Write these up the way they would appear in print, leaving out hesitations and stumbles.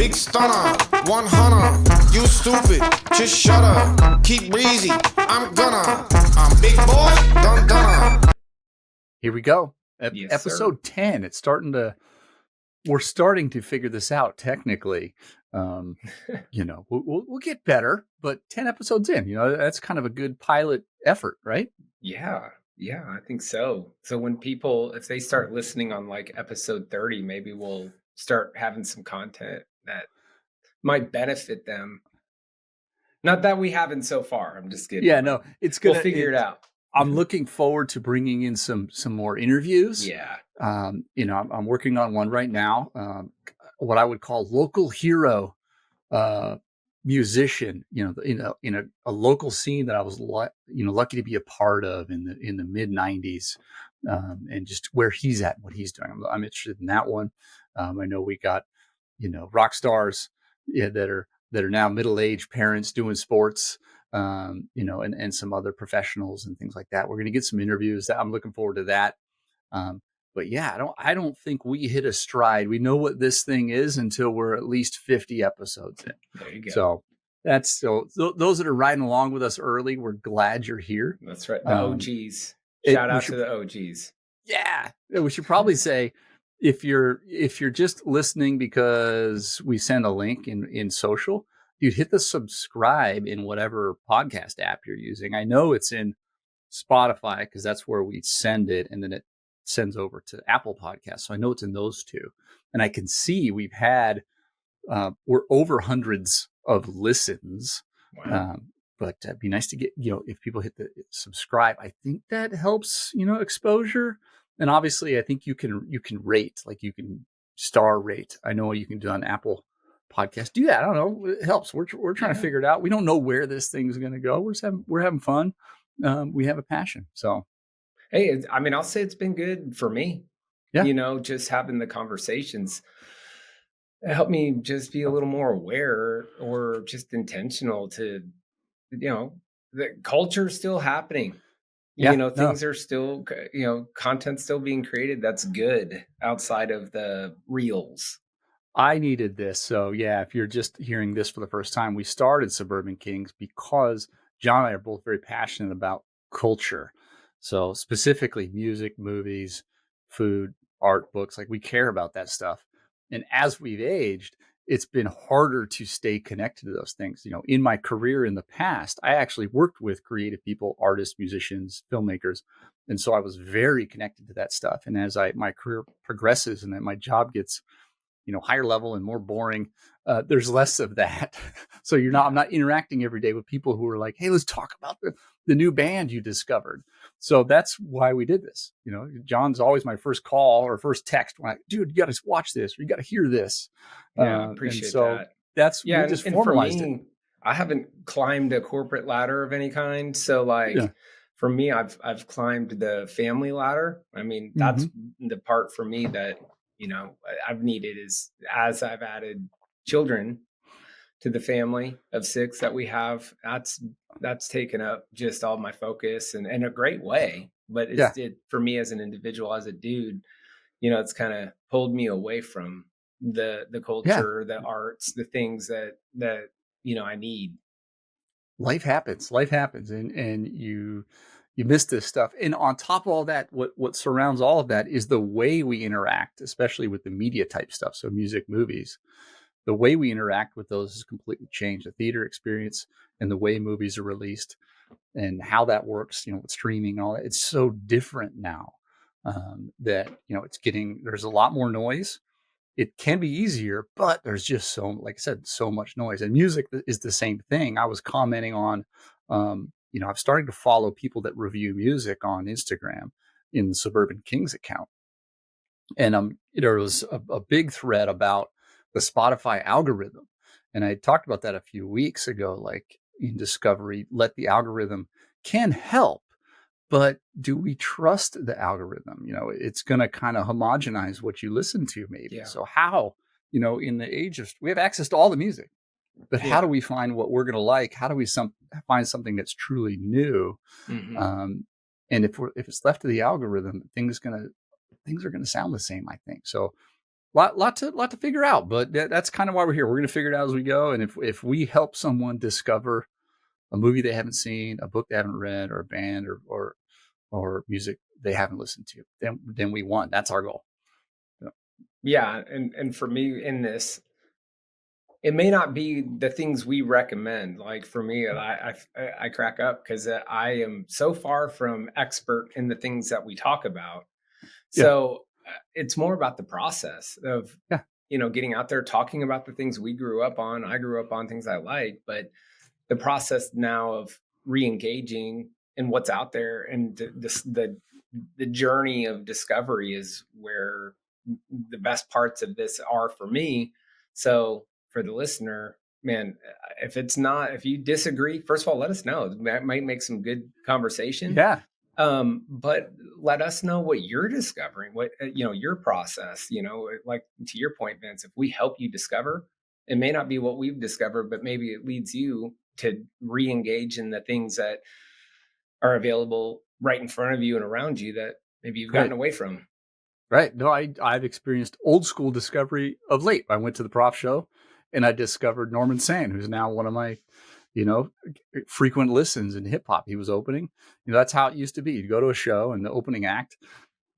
big stunner, 100. You stupid, just shut up. Keep breezy, I'm gonna. I'm big boy, dun dun. Here we go. Yes, Episode sir. 10. We're starting to figure this out technically. We'll get better, but 10 episodes in, that's kind of a good pilot effort, right? Yeah, I think so. So when people, if they start listening on like episode 30, maybe we'll start having some content that might benefit them. Not that we haven't so far. I'm just kidding. Yeah, no, we'll figure it out. I'm looking forward to bringing in some more interviews. Yeah. I'm working on one right now. What I would call local hero musician, in a local scene that I was lucky to be a part of in the mid 90s, and just where he's at, what he's doing. I'm interested in that one. I know we got rock stars that are now middle-aged parents doing sports, and some other professionals and things like that. We're going to get some interviews. I'm looking forward to that. But yeah, I don't think we hit a stride. We know what this thing is until we're at least 50 episodes in. There you go. So those that are riding along with us early, we're glad you're here. That's right. The OGs. Shout out to the OGs. Yeah. We should probably say, if you're just listening because we send a link in social, you'd hit the subscribe in whatever podcast app you're using. I know it's in Spotify because that's where we send it, and then it sends over to Apple Podcasts. So I know it's in those two. And I can see we've had, we're over hundreds of listens. Wow. But it'd be nice to get, if people hit the subscribe, I think that helps, exposure. And obviously I think you can rate, like you can star rate. I know you can do on Apple Podcast. Do that. I don't know. It helps. We're trying to figure it out. We don't know where this thing's going to go. We're having fun. We have a passion. So, hey, I mean, I'll say it's been good for me. Yeah. Just having the conversations. It helped me just be a little more aware or just intentional to, the culture's still happening. Yeah, Things are still, content's still being created. That's good outside of the reels. I needed this. So yeah, if you're just hearing this for the first time, we started Suburban Kings because John and I are both very passionate about culture. So specifically music, movies, food, art, books, like we care about that stuff. And as we've aged, it's been harder to stay connected to those things. In my career in the past, I actually worked with creative people, artists, musicians, filmmakers. And so I was very connected to that stuff. And as my career progresses and that my job gets, higher level and more boring, there's less of that. So I'm not interacting every day with people who are like, hey, let's talk about the new band you discovered. So that's why we did this. John's always my first call or first text when dude, you got to watch this, or you got to hear this. Yeah, appreciate that. That's, we just formalized it. I haven't climbed a corporate ladder of any kind. So for me, I've climbed the family ladder. I mean, that's the part for me that, I've needed is, as I've added children to the family of 6 that we have, that's taken up just all my focus and in a great way. But it for me as an individual, as a dude, it's kind of pulled me away from the culture, the arts, the things that I need. Life happens, and you miss this stuff. And on top of all that, what surrounds all of that is the way we interact, especially with the media type stuff. So music, movies, the way we interact with those has completely changed. The theater experience and the way movies are released and how that works, with streaming and all that. It's so different now that, there's a lot more noise. It can be easier, but there's just like I said, so much noise. And music is the same thing. I was commenting on, I'm starting to follow people that review music on Instagram in the Suburban Kings account. And there was a big thread about the Spotify algorithm. And I talked about that a few weeks ago, like in Discovery, let the algorithm can help. But do we trust the algorithm? It's going to kind of homogenize what you listen to, maybe. Yeah. So how, in the age of, we have access to all the music, but how do we find what we're going to like? How do we find something that's truly new? And if it's left to the algorithm, things are going to sound the same, I think. So lot to figure out, but that's kind of why we're here. We're going to figure it out as we go. And if we help someone discover a movie they haven't seen, a book they haven't read, or a band or music they haven't listened to, then we won. That's our goal. Yeah. And for me in this, it may not be the things we recommend. Like for me, I crack up because I am so far from expert in the things that we talk about. So it's more about the process of, getting out there, talking about the things we grew up on. I grew up on things I like, but the process now of re-engaging in what's out there and the journey of discovery is where the best parts of this are for me. So for the listener, man, if you disagree, first of all, let us know. That might make some good conversation. Yeah. But let us know what you're discovering, what, your process, like to your point, Vince, if we help you discover, it may not be what we've discovered, but maybe it leads you to re-engage in the things that are available right in front of you and around you that maybe you've gotten away from. Right. No, I've experienced old school discovery of late. I went to the Prof show and I discovered Norman Sand, who's now one of my, frequent listens in hip hop. He was opening. That's how it used to be. You'd go to a show and the opening act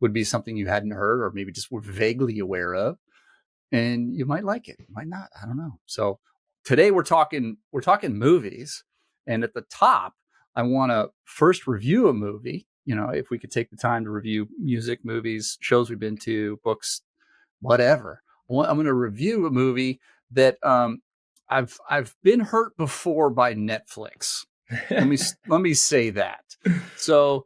would be something you hadn't heard or maybe just were vaguely aware of. And you might like it, you might not. I don't know. So today we're talking movies. And at the top, I want to first review a movie. If we could take the time to review music, movies, shows we've been to, books, whatever. I'm going to review a movie that I've been hurt before by Netflix. let me say that. So,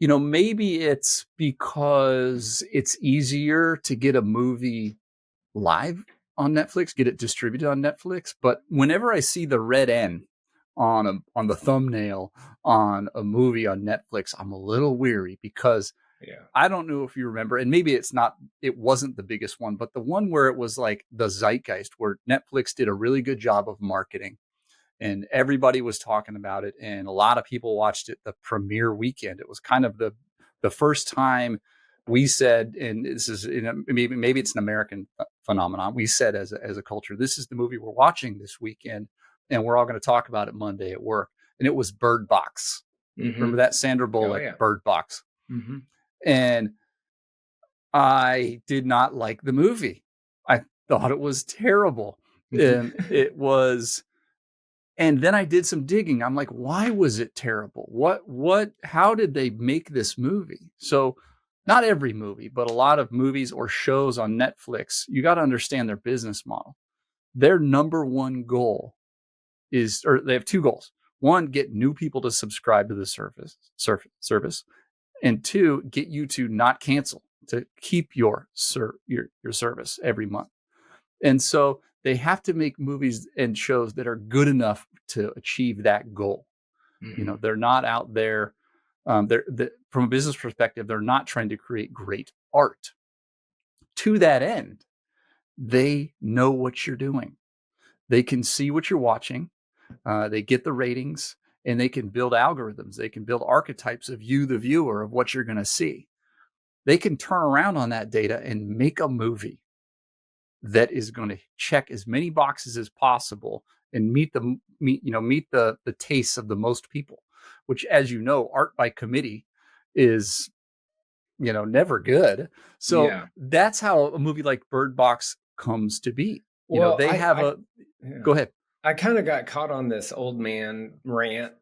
maybe it's because it's easier to get a movie live on Netflix, get it distributed on Netflix. But whenever I see the red N on the thumbnail on a movie on Netflix, I'm a little weary because I don't know if you remember, and maybe it wasn't the biggest one, but the one where it was like the zeitgeist, where Netflix did a really good job of marketing and everybody was talking about it. And a lot of people watched it the premiere weekend. It was kind of the first time we said, and this is maybe it's an American phenomenon. We said as a culture, this is the movie we're watching this weekend, and we're all going to talk about it Monday at work. And it was Bird Box. Mm-hmm. Remember that Sandra Bullock Bird Box? Mm-hmm. And I did not like the movie. I thought it was terrible. And it was. And then I did some digging. I'm like, why was it terrible? How did they make this movie? So not every movie, but a lot of movies or shows on Netflix, you got to understand their business model. Their number one goal or they have two goals. One, get new people to subscribe to the service. And two, get you to not cancel, to keep your service every month. And so they have to make movies and shows that are good enough to achieve that goal. Mm-hmm. They're not out there. From a business perspective, they're not trying to create great art. To that end, they know what you're doing. They can see what you're watching. They get the ratings, and they can build algorithms. They can build archetypes of you, the viewer, of what you're going to see. They can turn around on that data and make a movie that is going to check as many boxes as possible and meet the tastes of the most people, which, as you know, art by committee is, never good. So that's how a movie like Bird Box comes to be. Go ahead. I kind of got caught on this old man rant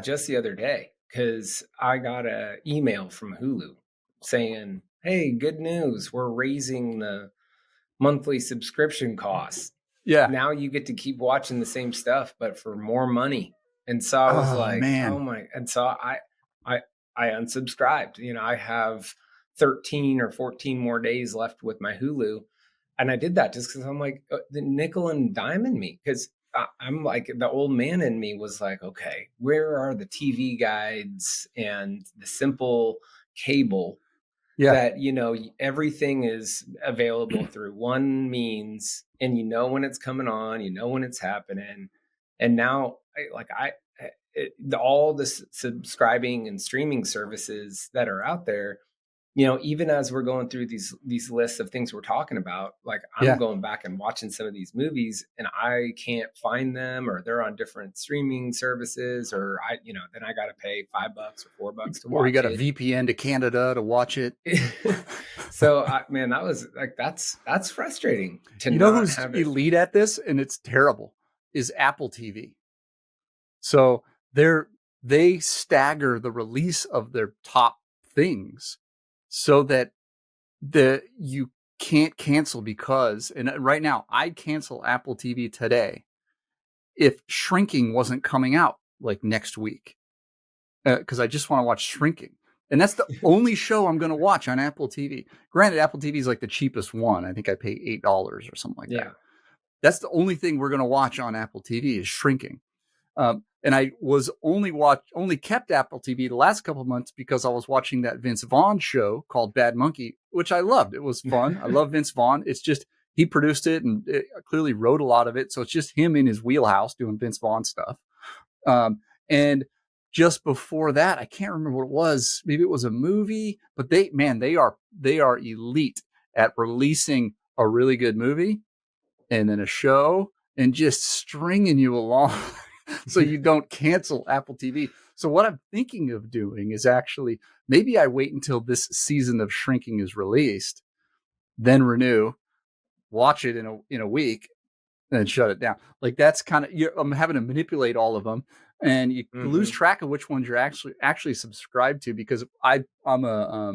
just the other day because I got an email from Hulu saying, hey, good news. We're raising the monthly subscription costs. Yeah. Now you get to keep watching the same stuff, but for more money. And so I was oh my. And so I unsubscribed. I have 13 or 14 more days left with my Hulu. And I did that just because I'm like, the nickel and dime in me. Because I'm like, the old man in me was like, okay, where are the TV guides and the simple cable that, everything is available through one means, and when it's coming on, when it's happening. And now all the subscribing and streaming services that are out there, even as we're going through these lists of things we're talking about, like I'm going back and watching some of these movies and I can't find them, or they're on different streaming services, or then I got to pay $5 or $4 to watch it. Or you got a VPN to Canada to watch it. So man, that was like, that's frustrating to who's elite at this, and it's terrible, is Apple TV. So they stagger the release of their top things so that you can't cancel, because, and right now I'd cancel Apple TV today if Shrinking wasn't coming out like next week, because I just want to watch Shrinking. And that's the only show I'm going to watch on Apple TV. Granted, Apple TV is like the cheapest one. I think I pay $8 or something like that. That's the only thing we're going to watch on Apple TV is Shrinking. And I was only kept Apple TV the last couple of months because I was watching that Vince Vaughn show called Bad Monkey, which I loved. It was fun. I love Vince Vaughn. It's just, he produced it and clearly wrote a lot of it. So it's just him in his wheelhouse doing Vince Vaughn stuff. And just before that, I can't remember what it was. Maybe it was a movie, but they are elite at releasing a really good movie and then a show and just stringing you along so you don't cancel Apple TV. So what I'm thinking of doing is actually, maybe I wait until this season of Shrinking is released, then renew, watch it in a week, and then shut it down. Like, that's kind of, I'm having to manipulate all of them, and you lose track of which ones you're actually subscribed to, because I'm a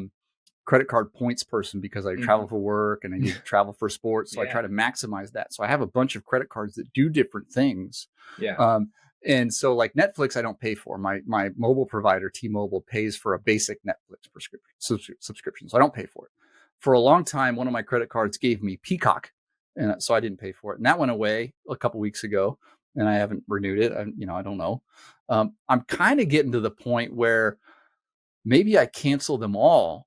credit card points person, because I travel for work and I need to travel for sports. So I try to maximize that. So I have a bunch of credit cards that do different things. And so like Netflix, I don't pay for. My mobile provider, T-Mobile, pays for a basic Netflix subscription. So I don't pay for it. For a long time, one of my credit cards gave me Peacock, and so I didn't pay for it. And that went away a couple weeks ago, and I haven't renewed it. I don't know. I'm kind of getting to the point where maybe I cancel them all,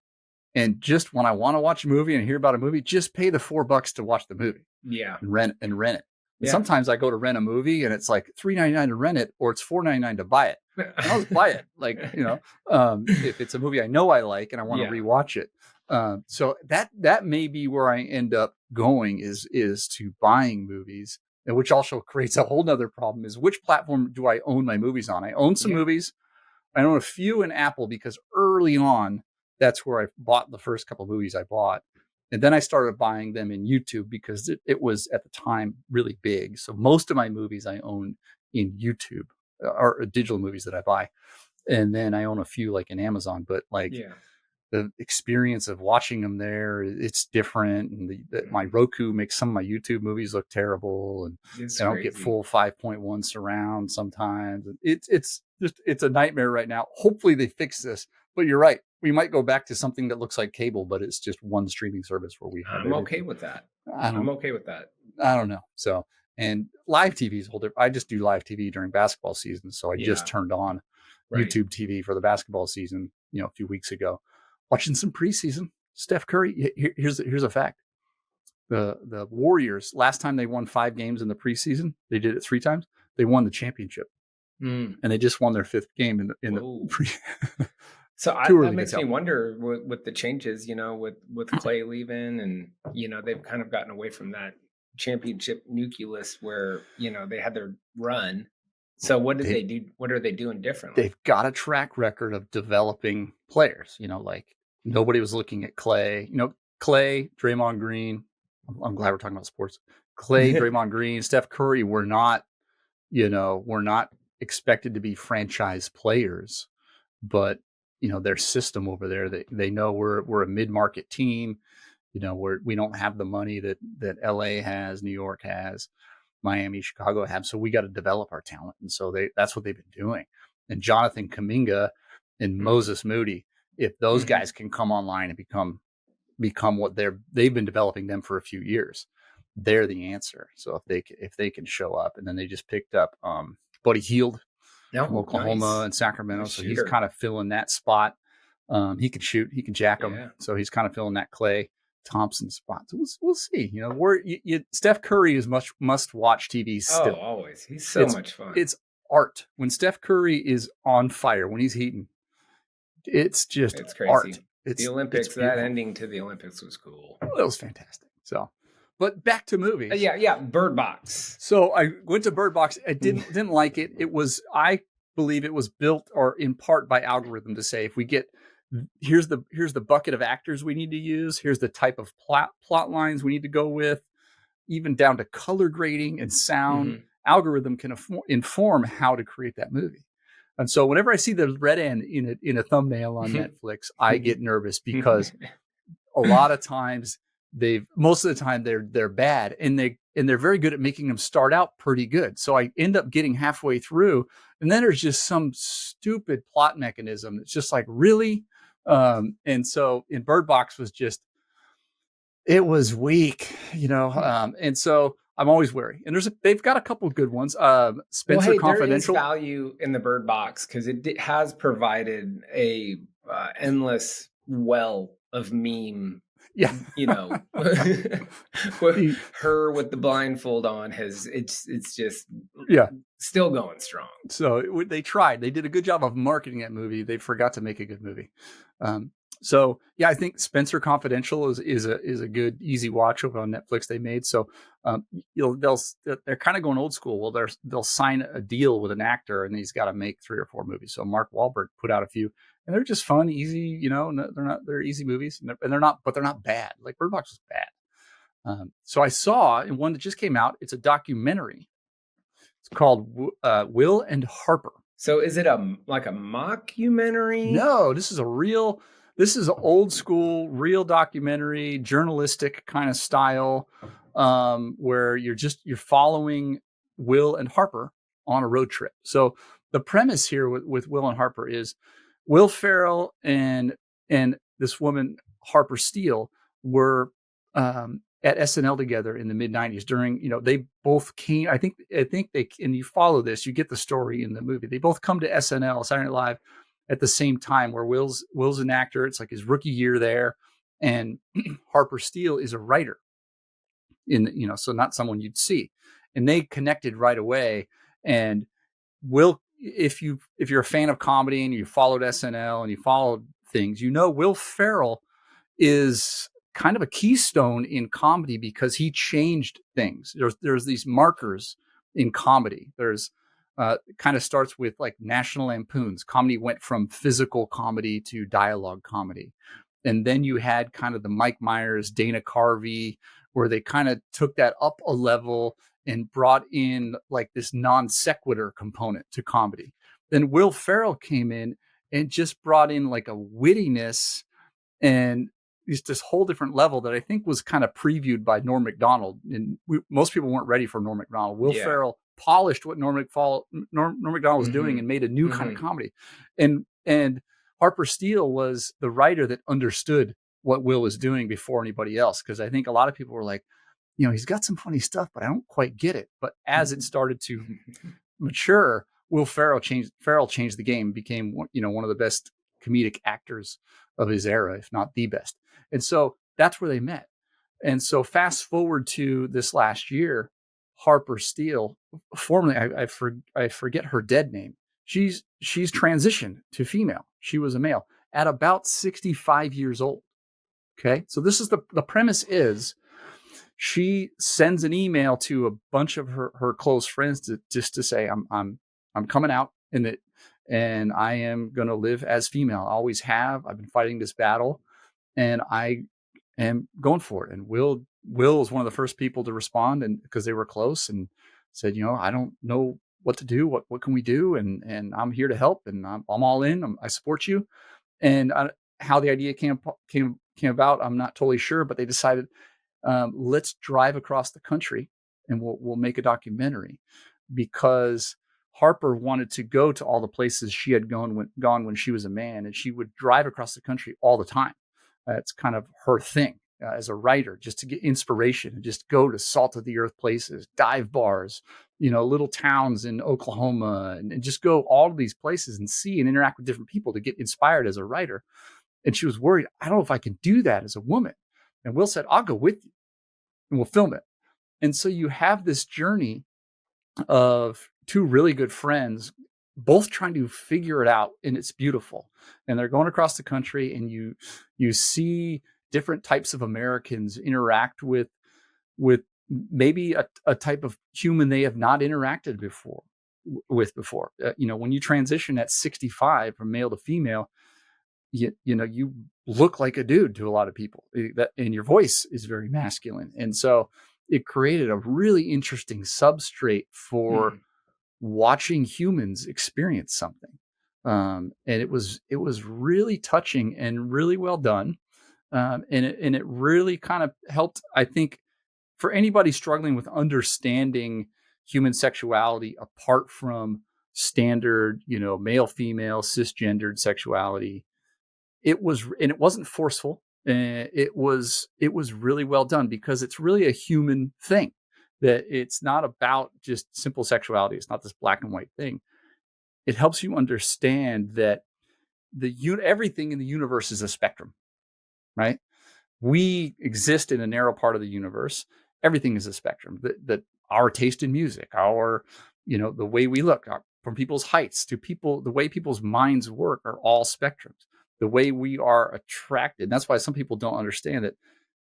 and just when I want to watch a movie and hear about a movie, just pay the $4 to watch the movie. And rent it. And sometimes I go to rent a movie and it's like $3.99 to rent it, or it's $4.99 to buy it. And I'll just buy it. Like, if it's a movie I know I like and I want to rewatch it. So that may be where I end up going, is to buying movies, and which also creates a whole nother problem, is which platform do I own my movies on? I own some movies. I own a few in Apple, because early on, that's where I bought the first couple of movies I bought. And then I started buying them in YouTube, because it was at the time really big. So most of my movies I own in YouTube, are digital movies that I buy. And then I own a few like in Amazon, but like the experience of watching them there, it's different. And my Roku makes some of my YouTube movies look terrible, and I don't get full 5.1 surround sometimes. It's a nightmare right now. Hopefully they fix this, but you're right. We might go back to something that looks like cable, but it's just one streaming service where we have. I'm okay with that. I'm okay with that. I don't know. So, and live TV is whole different. I just do live TV during basketball season. So I just turned on YouTube TV for the basketball season, a few weeks ago, watching some preseason. Steph Curry. Here's a fact. The Warriors, last time they won 5 games in the preseason, they did it 3 times. They won the championship, and they just won their 5th game in the pre. So that makes me wonder with the changes, with Clay leaving, and, they've kind of gotten away from that championship nucleus where, they had their run. So what did they do? What are they doing differently? They've got a track record of developing players, like nobody was looking at Clay, Clay, Draymond Green. I'm glad we're talking about sports. Clay, Draymond Green, Steph Curry were not expected to be franchise players, but their system over there, they know we're a mid-market team. We don't have the money that LA has, New York has, Miami, Chicago have. So we got to develop our talent. And so that's what they've been doing. And Jonathan Kuminga and Moses Moody, if those guys can come online and become what they've been developing them for a few years, they're the answer. So if they can show up. And then they just picked up Buddy Hield from Oklahoma and Sacramento. So he's kind of filling that spot. He can shoot, he can jack them. Yeah. So he's kind of filling that Clay Thompson spot. So we'll see. Steph Curry is must watch TV still. Oh, always. He's so much fun. It's art. When Steph Curry is on fire, when he's heating, it's crazy. Art. The Olympics, that ending to the Olympics was cool. It was fantastic. So, but back to movies. Yeah. Bird Box. So I went to Bird Box. I didn't like it. I believe it was built or in part by algorithm to say, if we get, here's the bucket of actors we need to use. Here's the type of plot lines we need to go with, even down to color grading and sound. Algorithm can inform how to create that movie. And so whenever I see the red end in a thumbnail on Netflix, I get nervous because a lot of times most of the time they're bad, and they're very good at making them start out pretty good. So I end up getting halfway through, and then there's just some stupid plot mechanism. It's just like, really? And so in Bird Box it was weak, and so I'm always wary. And they've got a couple of good ones. Spencer Confidential. There is value in the Bird Box because it has provided a endless well of meme. Yeah, her with the blindfold on it's just still going strong. So they tried. They did a good job of marketing that movie. They forgot to make a good movie. So yeah, I think Spencer Confidential is a good easy watch over on Netflix they made. So they're kind of going old school. Well, they'll sign a deal with an actor and he's got to make 3 or 4 movies. So Mark Wahlberg put out a few, and they're just fun, easy. They're easy movies, and they're not bad. Like Bird Box was bad. So I saw in one that just came out. It's a documentary. It's called Will and Harper. So is it like a mockumentary? No, this is an old school, real documentary, journalistic kind of style, where you're following Will and Harper on a road trip. So the premise here with Will and Harper is Will Ferrell and this woman, Harper Steele, were at SNL together in the mid 90s during, they both came, I think they, and you follow this, you get the story in the movie. They both come to SNL, Saturday Night Live, at the same time, where Will's an actor. It's like his rookie year there. And Harper Steele is a writer so not someone you'd see. And they connected right away. And Will, if you're a fan of comedy and you followed SNL and you followed things, Will Ferrell is kind of a keystone in comedy because he changed things. There's these markers in comedy. There's kind of starts with like National Lampoons. Comedy went from physical comedy to dialogue comedy. And then you had kind of the Mike Myers, Dana Carvey, where they kind of took that up a level and brought in like this non sequitur component to comedy. Then Will Ferrell came in and just brought in like a wittiness and this whole different level that I think was kind of previewed by Norm Macdonald. And most people weren't ready for Norm Macdonald. Will Ferrell polished what Norm Macdonald was doing and made a new kind of comedy. And Harper Steele was the writer that understood what Will was doing before anybody else. Because I think a lot of people were like, he's got some funny stuff, but I don't quite get it. But as it started to mature, Will Ferrell changed the game, became one of the best comedic actors of his era, if not the best. And so that's where they met. And so fast forward to this last year, Harper Steele, formerly, I forget her dead name. She's transitioned to female. She was a male at about 65 years old. Okay. So this is the premise is she sends an email to a bunch of her close friends just to say, I'm coming out and I am going to live as female. I always have. I've been fighting this battle and I am going for it. And Will was one of the first people to respond, and because they were close, and said, I don't know what to do. What can we do? And I'm here to help, and I'm all in. I support you. And how the idea came about, I'm not totally sure, but they decided, let's drive across the country and we'll make a documentary, because Harper wanted to go to all the places she had gone when she was a man, and she would drive across the country all the time. It's kind of her thing as a writer, just to get inspiration and just go to salt of the earth places, dive bars, little towns in Oklahoma, and just go all of these places and see and interact with different people to get inspired as a writer. And she was worried, I don't know if I can do that as a woman. And Will said, I'll go with you and we'll film it. And so you have this journey of two really good friends both trying to figure it out, and it's beautiful. And they're going across the country, and you see different types of Americans interact with maybe a type of human they have not interacted with before. When you transition at 65 from male to female, you look like a dude to a lot of people, and your voice is very masculine. And so it created a really interesting substrate for watching humans experience something. And it was really touching and really well done. And it really kind of helped, I think, for anybody struggling with understanding human sexuality apart from standard, male, female, cisgendered sexuality. It wasn't forceful. It was really well done, because it's really a human thing, that it's not about just simple sexuality. It's not this black and white thing. It helps you understand that everything in the universe is a spectrum, right? We exist in a narrow part of the universe. Everything is a spectrum. That our taste in music, our, the way we look, from people's heights to the way people's minds work, are all spectrums. The way we are attracted. That's why some people don't understand that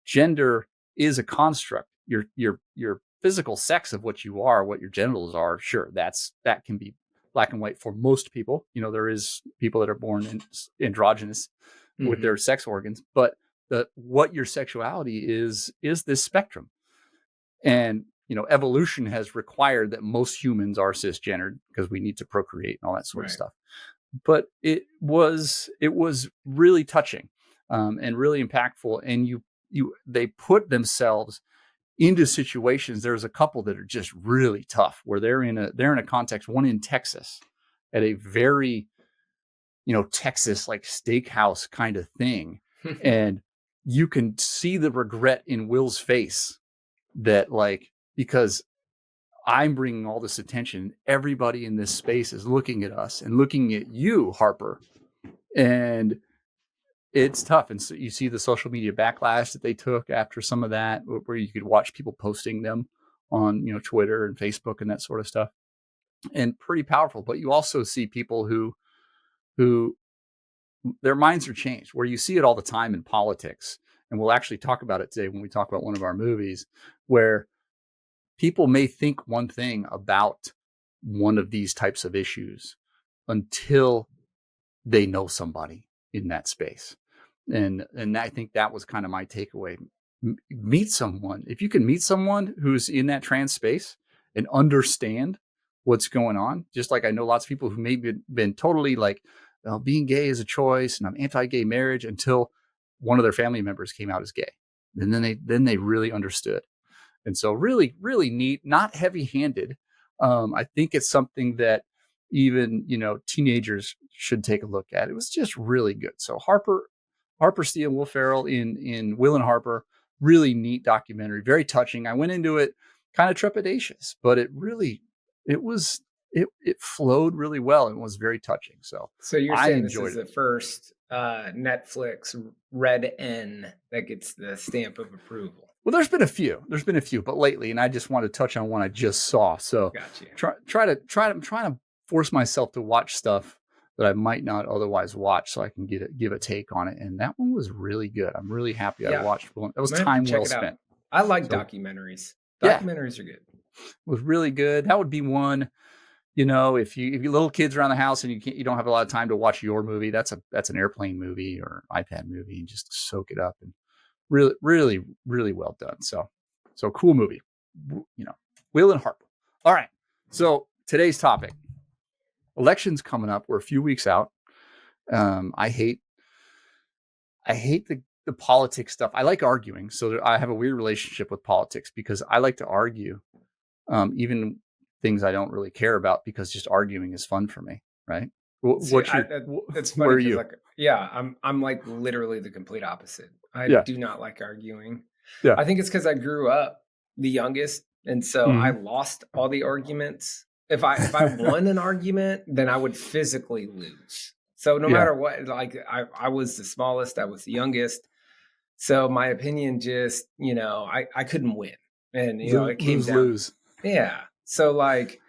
gender is a construct. Your physical sex of what you are, what your genitals are, sure, that can be black and white for most people. There is people that are born androgynous with their sex organs, but what your sexuality is this spectrum. And evolution has required that most humans are cisgendered because we need to procreate and all that sort of stuff. But it was really touching and really impactful. And they put themselves into situations. There's a couple that are just really tough, where they're in a context, one in Texas, at a very, Texas like steakhouse kind of thing. And you can see the regret in Will's face, that because I'm bringing all this attention, everybody in this space is looking at us and looking at you, Harper. And it's tough. And so you see the social media backlash that they took after some of that, where you could watch people posting them on, Twitter and Facebook and that sort of stuff. And pretty powerful. But you also see people who their minds are changed, where you see it all the time in politics. And we'll actually talk about it today when we talk about one of our movies, where people may think one thing about one of these types of issues until they know somebody in that space. And I think that was kind of my takeaway. Meet someone. If you can meet someone who's in that trans space and understand what's going on, just like I know lots of people who maybe been totally like, being gay is a choice and I'm anti-gay marriage, until one of their family members came out as gay. And then they really understood. And so really, really neat, not heavy-handed. I think it's something that even, teenagers should take a look at. It was just really good. So Harper Steele and Will Ferrell in Will and Harper, really neat documentary, very touching. I went into it kind of trepidatious, but it flowed really well and was very touching. So you're saying this is the first Netflix Red N that gets the stamp of approval? Well, there's been a few, but lately, and I just want to touch on one I just saw. So I'm trying to force myself to watch stuff that I might not otherwise watch, so I can give a take on it. And that one was really good. I'm really happy I watched one. That was time well spent. I like documentaries. Documentaries are good. It was really good. That would be one. If you little kids around the house and you don't have a lot of time to watch your movie, that's an airplane movie or iPad movie, and just soak it up. And really, really, really well done. So cool movie. Will and Harper. All right. So today's topic: elections coming up. We're a few weeks out. I hate the politics stuff. I like arguing, so I have a weird relationship with politics, because I like to argue, even things I don't really care about, because just arguing is fun for me, right? It's funny. Where are you? I'm like literally the complete opposite. I do not like arguing. Yeah. I think it's because I grew up the youngest, and so I lost all the arguments. If I won an argument, then I would physically lose. So no matter what, like I was the smallest, I was the youngest. So my opinion just, I couldn't win. And, it came down. Lose. Yeah. So like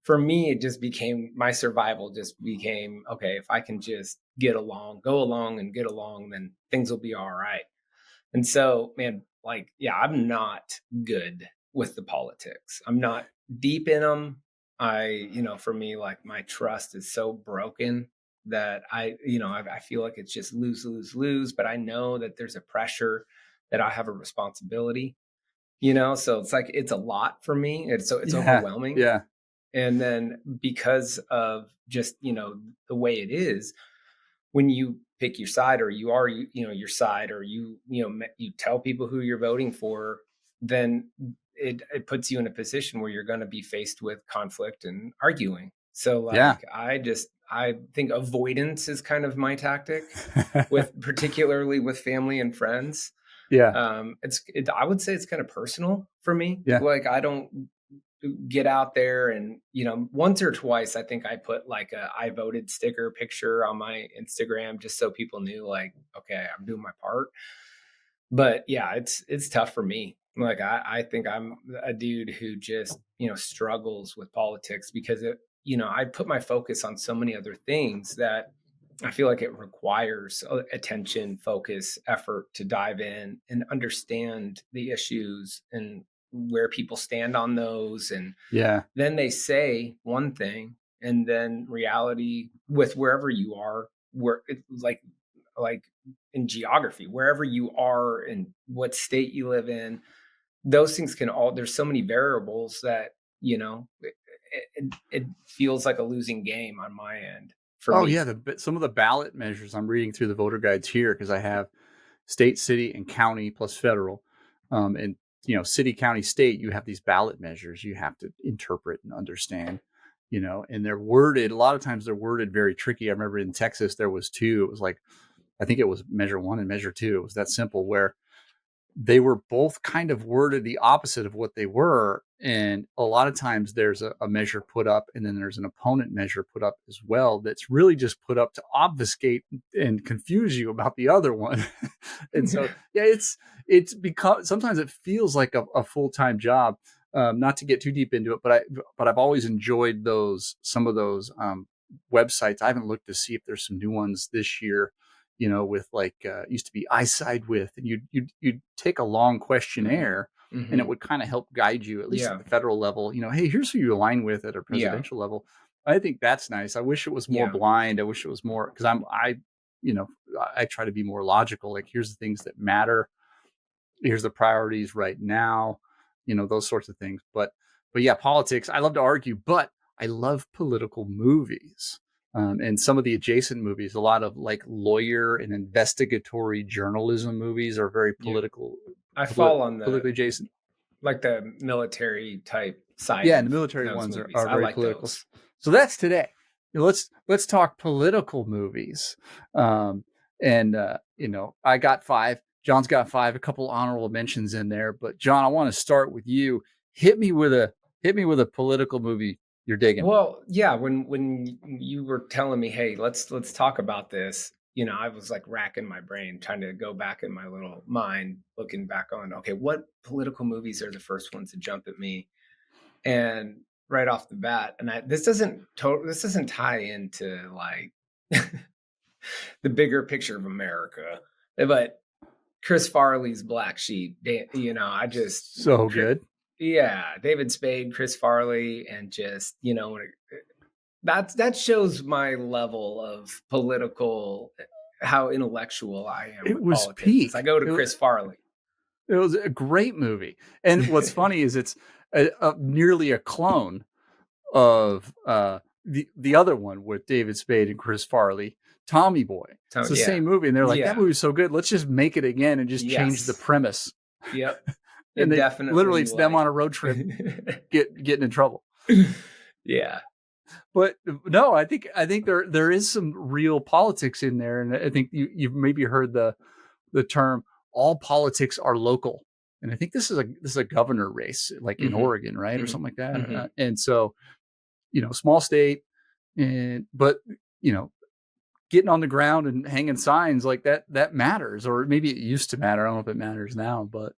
for me, it just became, my survival just became, okay, if I can just go along and get along, then things will be all right. And so, man, like, yeah, I'm not good with the politics. I'm not deep in them. For me, like, my trust is so broken that I feel like it's just lose, lose, lose. But I know that there's a pressure, that I have a responsibility, so it's like, it's a lot for me. It's Yeah. overwhelming. Yeah. And then because of just, the way it is, when you pick your side, or you are, your side, or you tell people who you're voting for, then it puts you in a position where you're going to be faced with conflict and arguing. So Yeah. like, I think avoidance is kind of my tactic, particularly with family and friends. Yeah. I would say it's kind of personal for me. Yeah. Like, I don't get out there and, once or twice, I think I put like a I voted sticker picture on my Instagram, just so people knew, like, okay, I'm doing my part. But yeah, it's tough for me. Like, I think I'm a dude who just, struggles with politics, because I put my focus on so many other things that I feel like it requires attention, focus, effort to dive in and understand the issues and where people stand on those. And Yeah. then they say one thing, and then reality, with wherever you are, where it, like in geography, wherever you are and what state you live in, those things there's so many variables that, it feels like a losing game on my end for Oh me. yeah. Some of the ballot measures, I'm reading through the voter guides here, because I have state, city, and county plus federal. And city, county, state, you have these ballot measures you have to interpret and understand, and they're worded, a lot of times they're worded very tricky. I remember in Texas, there was two. It was like, I think it was measure 1 and measure 2. It was that simple, where they were both kind of worded the opposite of what they were. And a lot of times there's a measure put up, and then there's an opponent measure put up as well, that's really just put up to obfuscate and confuse you about the other one. And so, yeah, it's because sometimes it feels like a full-time job. Not to get too deep into it, but I've always enjoyed some of those websites. I haven't looked to see if there's some new ones this year, with like, used to be I side with, and you'd take a long questionnaire, Mm-hmm. and it would kind of help guide you, at least Yeah. at the federal level, hey, here's who you align with at a presidential level. I think that's nice. I wish it was more blind. I wish it was more, because I try to be more logical. Like, here's the things that matter. Here's the priorities right now, those sorts of things. But yeah, politics, I love to argue, but I love political movies. And some of the adjacent movies, a lot of like lawyer and investigatory journalism movies, are very political. I fall on politically adjacent, like the military type side. Yeah, and the military ones are very like political. Those. So that's today. Let's talk political movies. I got 5. John's got 5. A couple honorable mentions in there, but John, I want to start with you. Hit me with a political movie you're digging. Well, yeah, when you were telling me, hey, let's talk about this, I was like racking my brain, trying to go back in my little mind, looking back on, okay, what political movies are the first ones to jump at me? And right off the bat, and this doesn't tie into like the bigger picture of America, but Chris Farley's Black Sheep, I just so good. Yeah, David Spade, Chris Farley, and just, that shows my level of political, how intellectual I am. It was peak. I go to Chris Farley. It was a great movie. And what's funny is it's nearly a clone of the other one with David Spade and Chris Farley, Tommy Boy. It's the same movie. And they're like, that movie's so good, let's just make it again and just change the premise. Yep. And literally it's them on a road trip getting in trouble. Yeah. But no, I think there is some real politics in there. And I think you've maybe heard the term, all politics are local. And I think this is a governor race, like in Oregon, right? Or something like that. And so, small state, but getting on the ground and hanging signs like that matters, or maybe it used to matter. I don't know if it matters now, but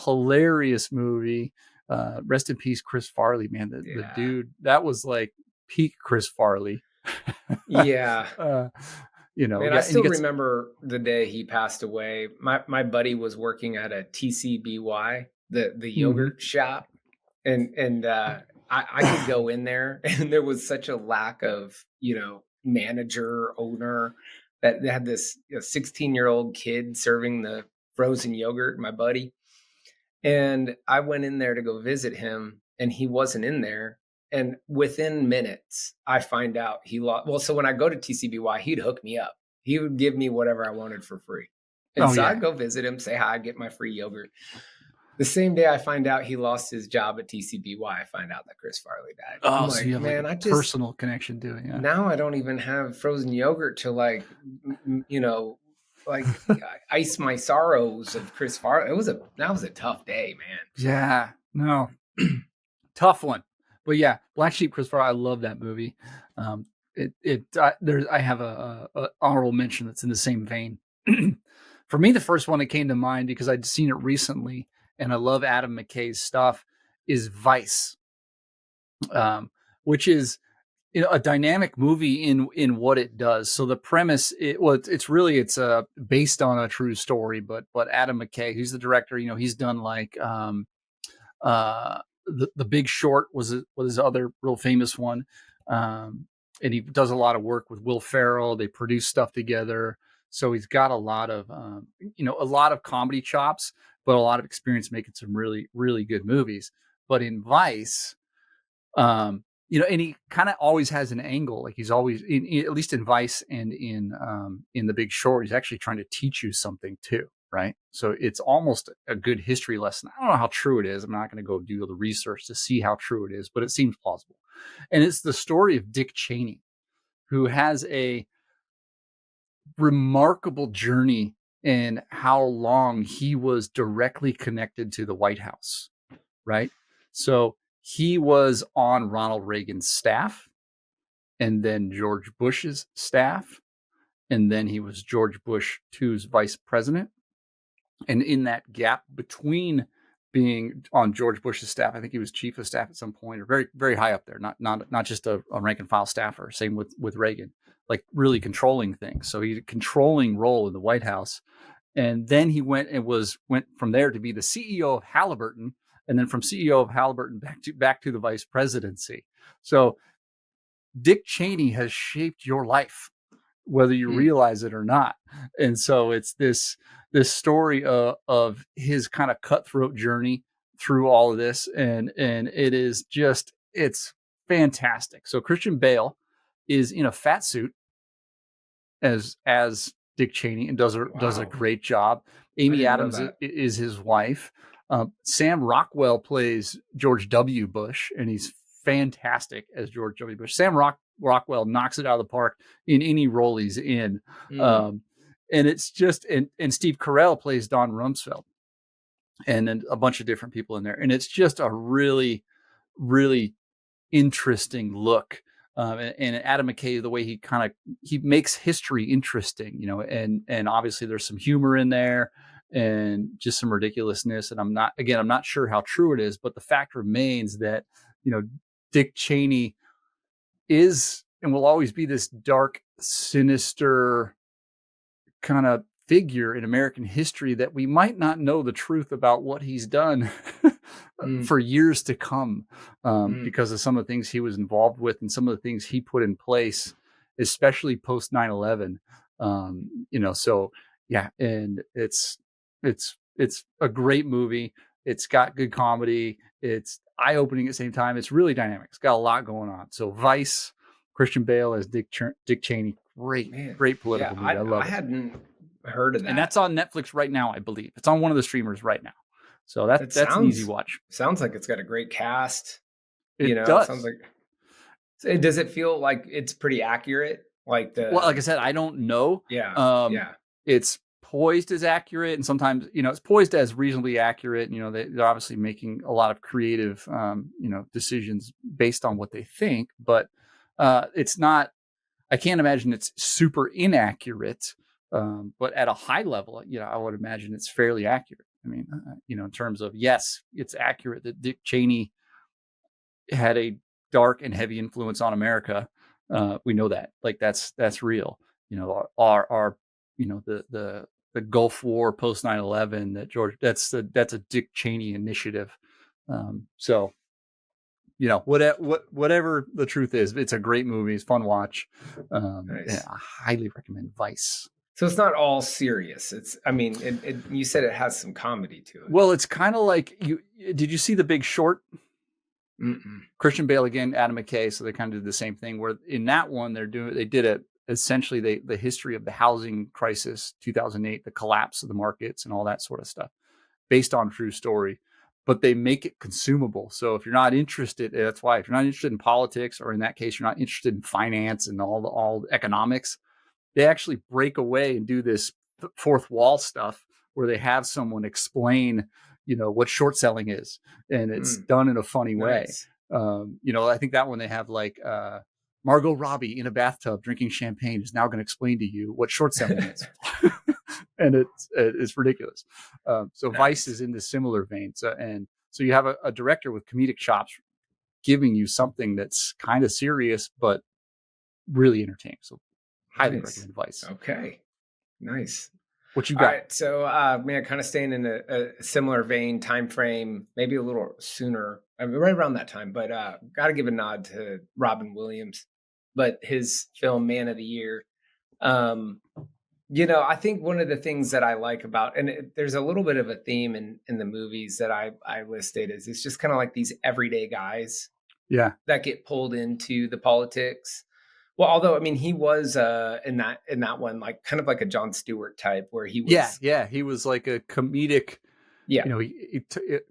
hilarious movie. Rest in peace, Chris Farley, man. The Yeah. dude, that was like peak Chris Farley. Yeah. You know, Man, yeah, I and you still get remember the day he passed away. My buddy was working at a TCBY, the Mhm. yogurt shop, and I could go in there, and there was such a lack of, you know, manager, owner, that they had this 16-year-old kid serving the frozen yogurt, my buddy. And I went in there to go visit him, and he wasn't in there. And within minutes, I find out he lost. Well, so when I go to TCBY, he'd hook me up. He would give me whatever I wanted for free. And Oh so yeah. I'd go visit him, say hi, get my free yogurt. The same day I find out he lost his job at TCBY, I find out that Chris Farley died. I'm Oh, so like, you have like man, a I just personal connection to it. Yeah. now I don't even have frozen yogurt to like, you know, like ice my sorrows of Chris Farley. That was a tough day, man. Yeah. No. Tough one. But yeah, Black Sheep, Chris Farley. I love that movie. I have a honorable mention that's in the same vein. For me, the first one that came to mind because I'd seen it recently, and I love Adam McKay's stuff, is Vice, which is, you know, a dynamic movie in what it does. So the premise, it's based on a true story, but Adam McKay, who's the director, you know, he's done like the Big Short was his other real famous one, and he does a lot of work with Will Ferrell. They produce stuff together, so he's got a lot of a lot of comedy chops, but a lot of experience making some really really good movies. But in Vice, you know, and he kind of always has an angle. Like he's always, at least in Vice and in The Big Short, he's actually trying to teach you something too, right? So it's almost a good history lesson. I don't know how true it is. I'm not going to go do the research to see how true it is, but it seems plausible. And it's the story of Dick Cheney, who has a remarkable journey in how long he was directly connected to the White House, right? So he was on Ronald Reagan's staff, and then George Bush's staff, and then he was George Bush II's vice president. And in that gap between being on George Bush's staff, I think he was chief of staff at some point, or very, very high up there, not just a rank and file staffer. Same with Reagan, like really controlling things. So he had a controlling role in the White House. And then he went from there to be the CEO of Halliburton, and then from CEO of Halliburton back to the vice presidency. So Dick Cheney has shaped your life, whether you realize it or not. And so it's this story of his kind of cutthroat journey through all of this, and it's fantastic. So Christian Bale is in a fat suit as Dick Cheney and does a great job. Amy Adams is his wife. Sam Rockwell plays George W. Bush, and he's fantastic as George W. Bush. Sam Rockwell knocks it out of the park in any role he's in. And it's just, and Steve Carell plays Don Rumsfeld, and then a bunch of different people in there. And it's just a really, really interesting look. And Adam McKay, the way he makes history interesting, you know, and obviously there's some humor in there and just some ridiculousness. And I'm not sure how true it is, but the fact remains that, you know, Dick Cheney is and will always be this dark, sinister kind of figure in American history that we might not know the truth about what he's done for years to come, because of some of the things he was involved with and some of the things he put in place, especially post 9/11. You know, so yeah, and it's a great movie. It's got good comedy. It's eye-opening at the same time. It's really dynamic. It's got a lot going on. So Vice, Christian Bale as Dick Cheney, great political movie. I love it. I hadn't heard of that. And that's on Netflix right now, I believe. It's on one of the streamers right now. So that's an easy watch. Sounds like it's got a great cast. It does. Sounds like. Does it feel like it's pretty accurate? Well, like I said, I don't know. Yeah. It's poised as accurate, and sometimes, you know, it's poised as reasonably accurate. You know, they're obviously making a lot of creative, decisions based on what they think, but it's not. I can't imagine it's super inaccurate, but at a high level, you know, I would imagine it's fairly accurate. I mean, in terms of, yes, it's accurate that Dick Cheney had a dark and heavy influence on America. We know that, like, that's real. Our the Gulf War post 9/11, that George, that's a Dick Cheney initiative. So, whatever the truth is, it's a great movie. It's fun watch. Nice. I highly recommend Vice. So it's not all serious. You said it has some comedy to it. Well, it's kind of like, did you see The Big Short? Mm-mm. Christian Bale again, Adam McKay. So they kind of did the same thing, where in that one they did essentially the history of the housing crisis, 2008, the collapse of the markets and all that sort of stuff, based on true story, but they make it consumable. So if you're not interested, that's why, if you're not interested in politics, or in that case, you're not interested in finance and all the economics, they actually break away and do this fourth wall stuff where they have someone explain, what short selling is, and it's done in a funny way. I think that one they have like Margot Robbie in a bathtub drinking champagne is now going to explain to you what short selling is, and it's ridiculous. So nice. Vice is in the similar vein. So you have a director with comedic chops giving you something that's kind of serious but really entertaining. So highly recommend Vice. Okay, nice. What you got? All right, so kind of staying in a similar vein, time frame, maybe a little sooner, right around that time, but got to give a nod to Robin Williams, but his film Man of the Year. I think one of the things that I like about, and there's a little bit of a theme in the movies that I listed, is it's just kind of like these everyday guys, that get pulled into the politics. Well, although, he was in that one, like kind of like a Jon Stewart type, where he was. Yeah. He was like a comedic,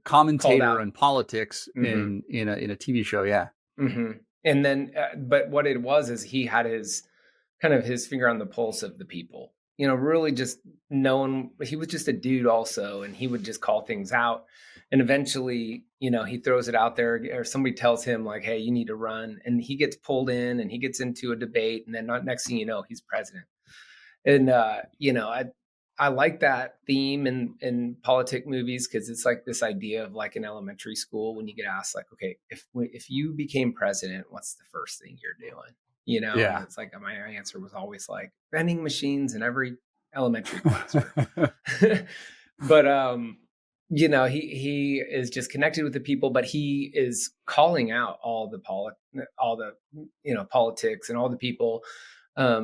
commentator on politics in a TV show. Yeah. Mm-hmm. And then, but what it was is he had his finger on the pulse of the people, really just knowing. He was just a dude also, and he would just call things out. And eventually, he throws it out there, or somebody tells him like, hey, you need to run. And he gets pulled in and he gets into a debate. And then next thing you know, he's president. And, I like that theme in politic movies, because it's like this idea of like in elementary school when you get asked like, okay, if you became president, what's the first thing you're doing? And it's like my answer was always like vending machines in every elementary classroom. But, he is just connected with the people, but he is calling out all the politics and all the people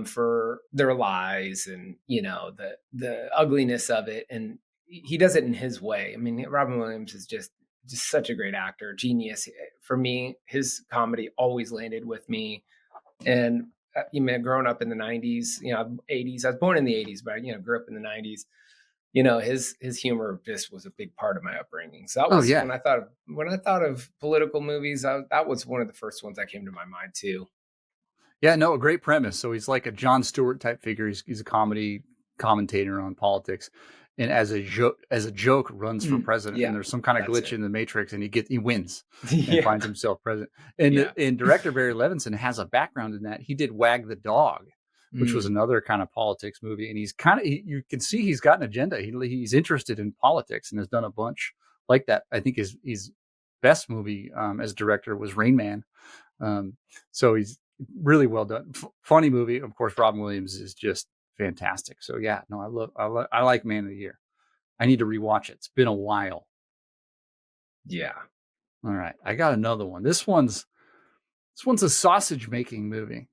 for their lies and, the ugliness of it. And he does it in his way. Robin Williams is just such a great actor, genius. For me, his comedy always landed with me. And growing up in the 90s, 80s, I was born in the 80s, but grew up in the 90s. His humor just was a big part of my upbringing. So that was when I thought of political movies, that was one of the first ones that came to my mind too. Yeah, no, a great premise. So he's like a Jon Stewart type figure. He's a comedy commentator on politics, and as a joke runs for president. And there's some kind of glitch in the matrix, and he wins and finds himself president. And director Barry Levinson has a background in that. He did Wag the Dog, which was another kind of politics movie. And he's you can see he's got an agenda. He's interested in politics and has done a bunch like that. I think his best movie as a director was Rain Man. So he's really well done. Funny movie. Of course, Robin Williams is just fantastic. So yeah, no, I like Man of the Year. I need to rewatch it. It's been a while. Yeah. All right. I got another one. This one's a sausage making movie.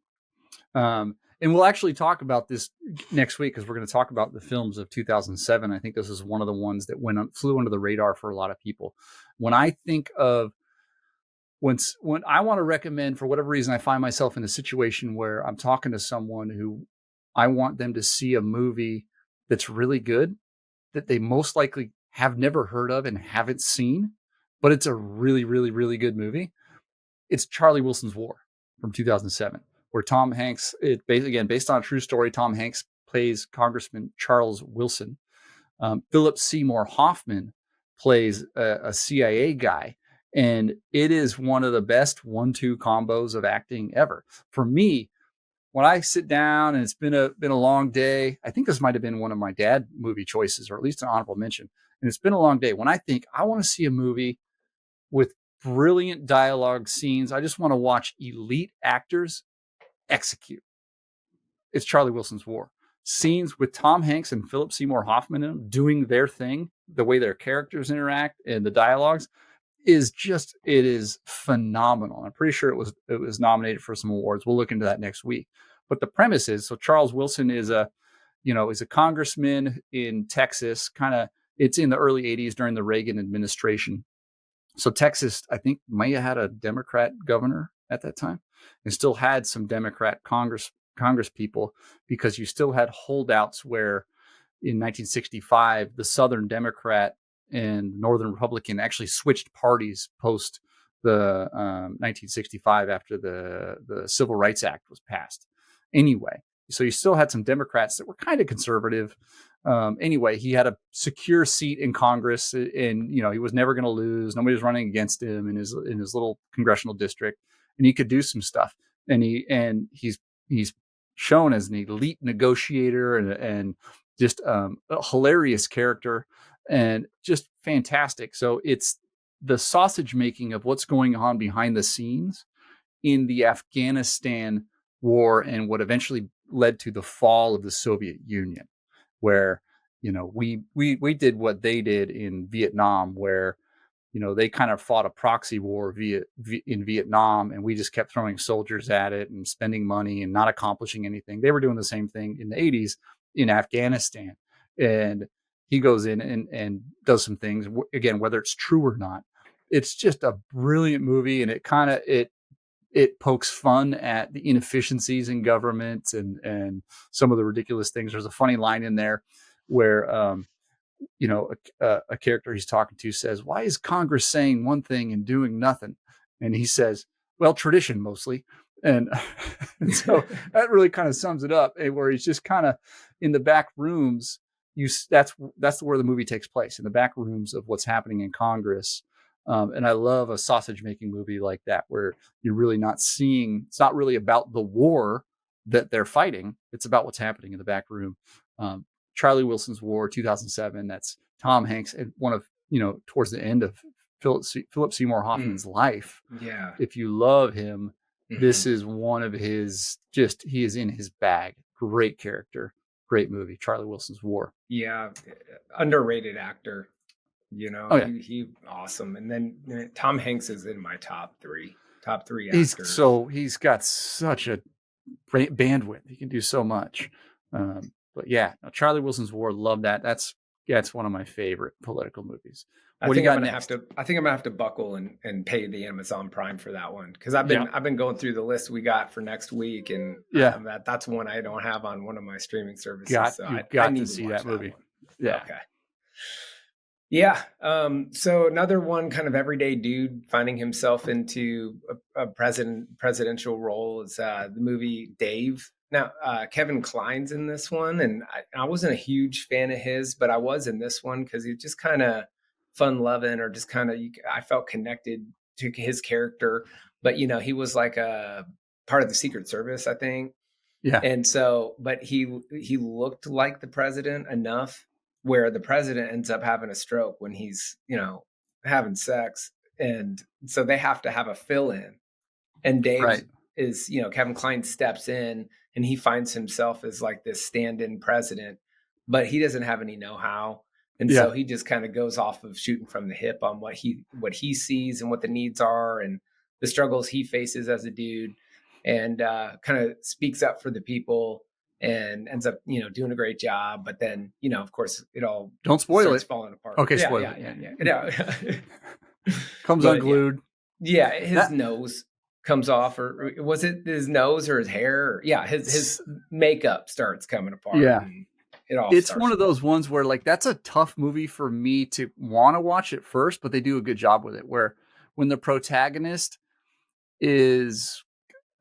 And we'll actually talk about this next week, because we're going to talk about the films of 2007. I think this is one of the ones that flew under the radar for a lot of people. When I think of when I want to recommend, for whatever reason, I find myself in a situation where I'm talking to someone who I want them to see a movie that's really good, that they most likely have never heard of and haven't seen, but it's a really, really, really good movie. It's Charlie Wilson's War from 2007. Where Tom Hanks, based on a true story, Tom Hanks plays Congressman Charles Wilson. Philip Seymour Hoffman plays a CIA guy. And it is one of the best 1-2 combos of acting ever. For me, when I sit down and it's been a long day, I think this might have been one of my dad movie choices, or at least an honorable mention. And it's been a long day. When I think I want to see a movie with brilliant dialogue scenes, I just want to watch elite actors execute. It's Charlie Wilson's War. Scenes with Tom Hanks and Philip Seymour Hoffman in them doing their thing, the way their characters interact and the dialogues is just, it is phenomenal. I'm pretty sure it was nominated for some awards. We'll look into that next week. But the premise is, so Charles Wilson is a congressman in Texas, it's in the early 80s during the Reagan administration. So Texas, I think, might have had a Democrat governor at that time and still had some Democrat Congress people, because you still had holdouts where in 1965, the Southern Democrat and Northern Republican actually switched parties post the 1965 after the Civil Rights Act was passed. Anyway, so you still had some Democrats that were kind of conservative. Anyway, he had a secure seat in Congress, and he was never going to lose. Nobody was running against him in his little congressional district, and he could do some stuff. And he's shown as an elite negotiator and just a hilarious character and just fantastic. So it's the sausage making of what's going on behind the scenes in the Afghanistan war and what eventually led to the fall of the Soviet Union, where, we did what they did in Vietnam, where, they kind of fought a proxy war in Vietnam, and we just kept throwing soldiers at it and spending money and not accomplishing anything. They were doing the same thing in the 80s in Afghanistan. And he goes in and does some things, again, whether it's true or not. It's just a brilliant movie, and it pokes fun at the inefficiencies in government and some of the ridiculous things. There's a funny line in there where, a character he's talking to says, "Why is Congress saying one thing and doing nothing?" And he says, "Well, tradition mostly." And, and so that really kind of sums it up, where he's just kind of in the back rooms. That's where the movie takes place, in the back rooms of what's happening in Congress. And I love a sausage making movie like that, where you're really not seeing, it's not really about the war that they're fighting. It's about what's happening in the back room. Charlie Wilson's War, 2007. That's Tom Hanks, and one of, towards the end of Philip Seymour Hoffman's life. Yeah. If you love him, this is one of his, he is in his bag. Great character, great movie, Charlie Wilson's War. Yeah. Underrated actor, he awesome. And then Tom Hanks is in my top three actors. He's got such a bandwidth. He can do so much. But yeah, Charlie Wilson's War, love that. That's one of my favorite political movies. I think I'm gonna have to buckle and pay the Amazon Prime for that one, because I've been going through the list we got for next week, and that's one I don't have on one of my streaming services. You've got to see that movie. Yeah. Okay. Yeah. So another one, kind of everyday dude finding himself into a presidential role, is the movie Dave. Now, Kevin Kline's in this one, and I wasn't a huge fan of his, but I was in this one because he's just kind of fun-loving, or just kind of, I felt connected to his character. But, he was like a part of the Secret Service, I think. Yeah. And so, but he looked like the president enough where the president ends up having a stroke when he's, having sex. And so they have to have a fill-in. And Dave is, Kevin Kline steps in, and he finds himself as like this stand-in president, but he doesn't have any know-how. And so he just kind of goes off of shooting from the hip on what he sees and what the needs are and the struggles he faces as a dude, and kind of speaks up for the people and ends up, doing a great job. But then, of course, it all don't spoil it. Falling apart. Okay, spoil it. Yeah. Comes unglued. Yeah, his nose comes off, or was it his nose or his hair? His makeup starts coming apart. Yeah. And it's one of those ones where, like, that's a tough movie for me to want to watch at first, but they do a good job with it, where when the protagonist is,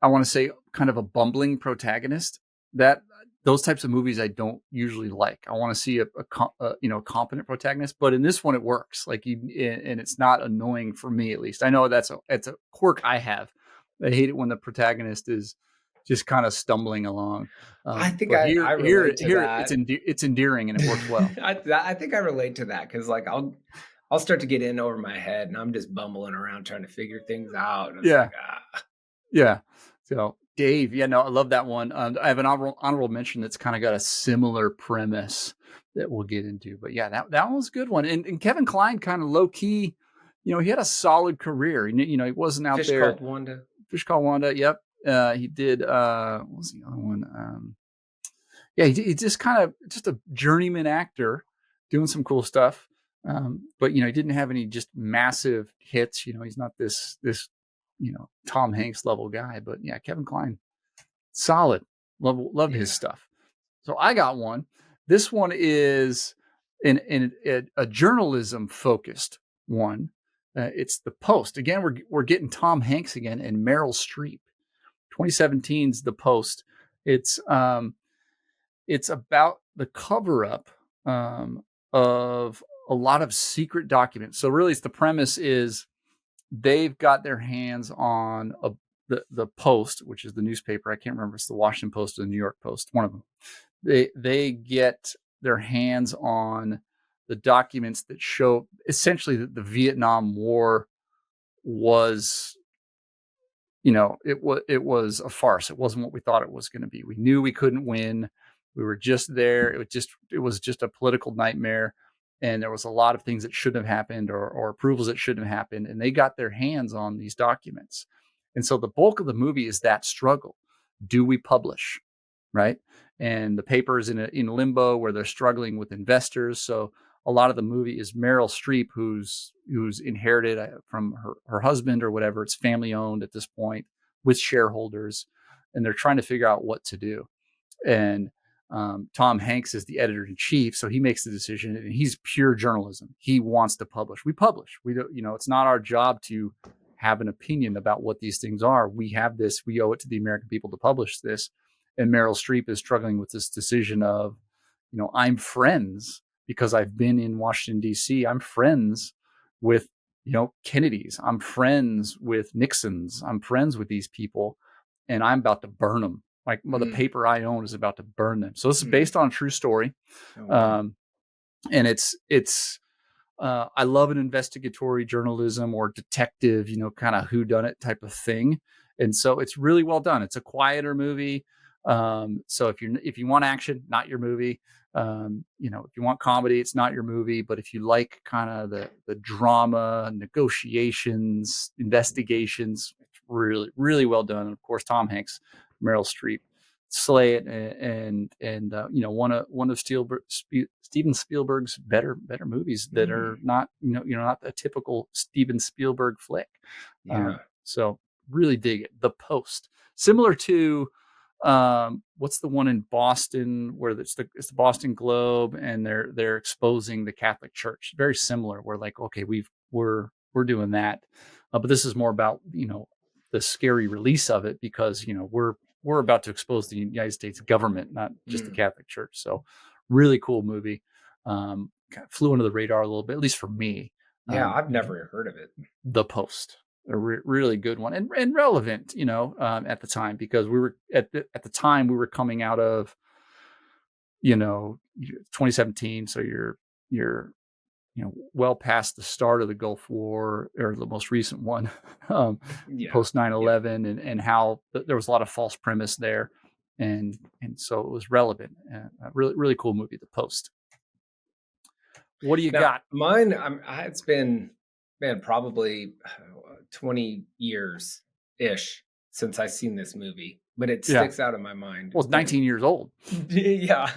I want to say, kind of a bumbling protagonist, that those types of movies I don't usually like. I want to see a competent protagonist, but in this one it works. And it's not annoying for me, at least. I know it's a quirk I have. I hate it when the protagonist is just kind of stumbling along. I think But I relate to that. It's endearing and it works well. I think I relate to that because like I'll start to get in over my head and I'm just bumbling around trying to figure things out. And it's like, Yeah. So Dave, no, I love that one. I have an honorable mention that's kind of got a similar premise that we'll get into. But yeah, that one was a good one. And Kevin Kline kind of low key, he had a solid career. He wasn't out there. Fish Called Wanda. Yep. He did. What was the other one? He just kind of just a journeyman actor doing some cool stuff. But he didn't have any just massive hits. He's not this Tom Hanks level guy. But yeah, Kevin Kline, solid. Love his stuff. So I got one. This one is in a journalism focused one. It's The Post. Again, we're getting Tom Hanks again and Meryl Streep. 2017's The Post. It's about the cover up of a lot of secret documents. So really, the premise is they've got their hands on the Post, which is the newspaper. I can't remember if it's the Washington Post or the New York Post. One of them. They get their hands on the documents that show essentially that the Vietnam War was, it was a farce. It wasn't what we thought it was going to be. We knew we couldn't win. We were just there. It was just a political nightmare. And there was a lot of things that shouldn't have happened or approvals that shouldn't have happened. And they got their hands on these documents. And so the bulk of the movie is that struggle. Do we publish? Right. And the paper is in limbo where they're struggling with investors. So a lot of the movie is Meryl Streep, who's inherited from her husband or whatever. It's family owned at this point with shareholders, and they're trying to figure out what to do. And Tom Hanks is the editor in chief, so he makes the decision, and he's pure journalism. He wants to publish. We publish. We don't, it's not our job to have an opinion about what these things are. We have this. We owe it to the American people to publish this. And Meryl Streep is struggling with this decision of, I'm friends because I've been in Washington, D.C. I'm friends with, Kennedys. I'm friends with Nixons. I'm friends with these people, and I'm about to burn them. Like the paper I own is about to burn them. So this is based on a true story. And it's I love an investigatory journalism or detective, kind of whodunit type of thing. And so it's really well done. It's a quieter movie. So if you want action, not your movie. If you want comedy, it's not your movie. But if you like kind of the drama, negotiations, investigations, it's really, really well done. And of course, Tom Hanks, Meryl Streep, slay it, and one of Steven Spielberg's better movies that are not not a typical Steven Spielberg flick. So really dig it. The Post, similar to what's the one in Boston where it's the Boston Globe, and they're exposing the Catholic Church. Very similar. We're like, okay, we're doing that, but this is more about the scary release of it because we're about to expose the United States government, not just the Catholic Church. So really cool movie. Kind of flew under the radar a little bit, at least for me. Yeah, I've never heard of it. The Post, a really good one and relevant, at the time, because we were at the time we were coming out of, 2017. So you're well past the start of the Gulf War, or the most recent one, post 9/11, and how there was a lot of false premise there. And so it was relevant. A really, really cool movie, The Post. What do you got? Mine, it's been, probably 20 years ish since I've seen this movie, but it sticks out in my mind. Well, it's 19 years old. Yeah.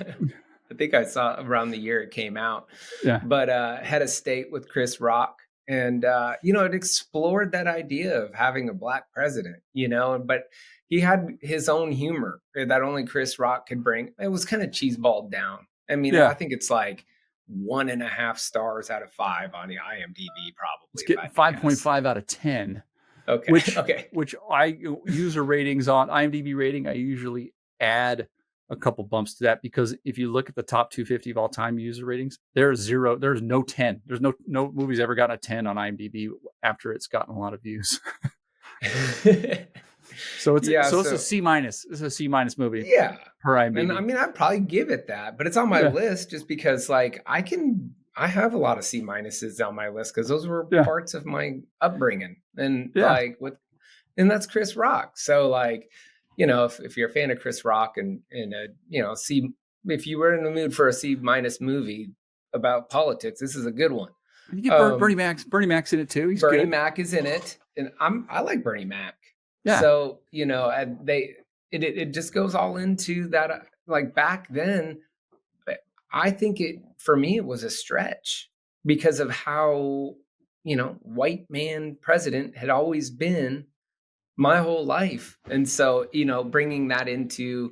I think I saw it around the year it came out. Yeah. But Head of State with Chris Rock. And, it explored that idea of having a black president, but he had his own humor that only Chris Rock could bring. It was kind of cheeseballed down. I mean, I think it's like 1.5 stars out of 5 on the IMDb, probably. It's getting 5.5 out of 10. Okay. Which I user ratings on IMDb rating, I usually add a couple bumps to that, because if you look at the top 250 of all time user ratings, there's no 10. There's no movie's ever gotten a 10 on IMDb after it's gotten a lot of views. So it's Yeah, it's a C minus. It's a C minus movie yeah. per And I IMDb. mean, I'd probably give it that, but it's on my Yeah, list just because like I have a lot of C minuses on my list because those were yeah, parts of my upbringing. And yeah. like and that's Chris Rock. So like, you know, if you're a fan of Chris Rock and a, you know, if you were in the mood for a C minus movie about politics, this is a good one. You get Bernie Mac's. Bernie Mac's in it too. He's Bernie good. Mac is in it, and I like Bernie Mac. Yeah. So you know, and it just goes all into that. Like back then, I think it for me it was a stretch because of how, you know, white man president had always been my whole life, and so you know, bringing that into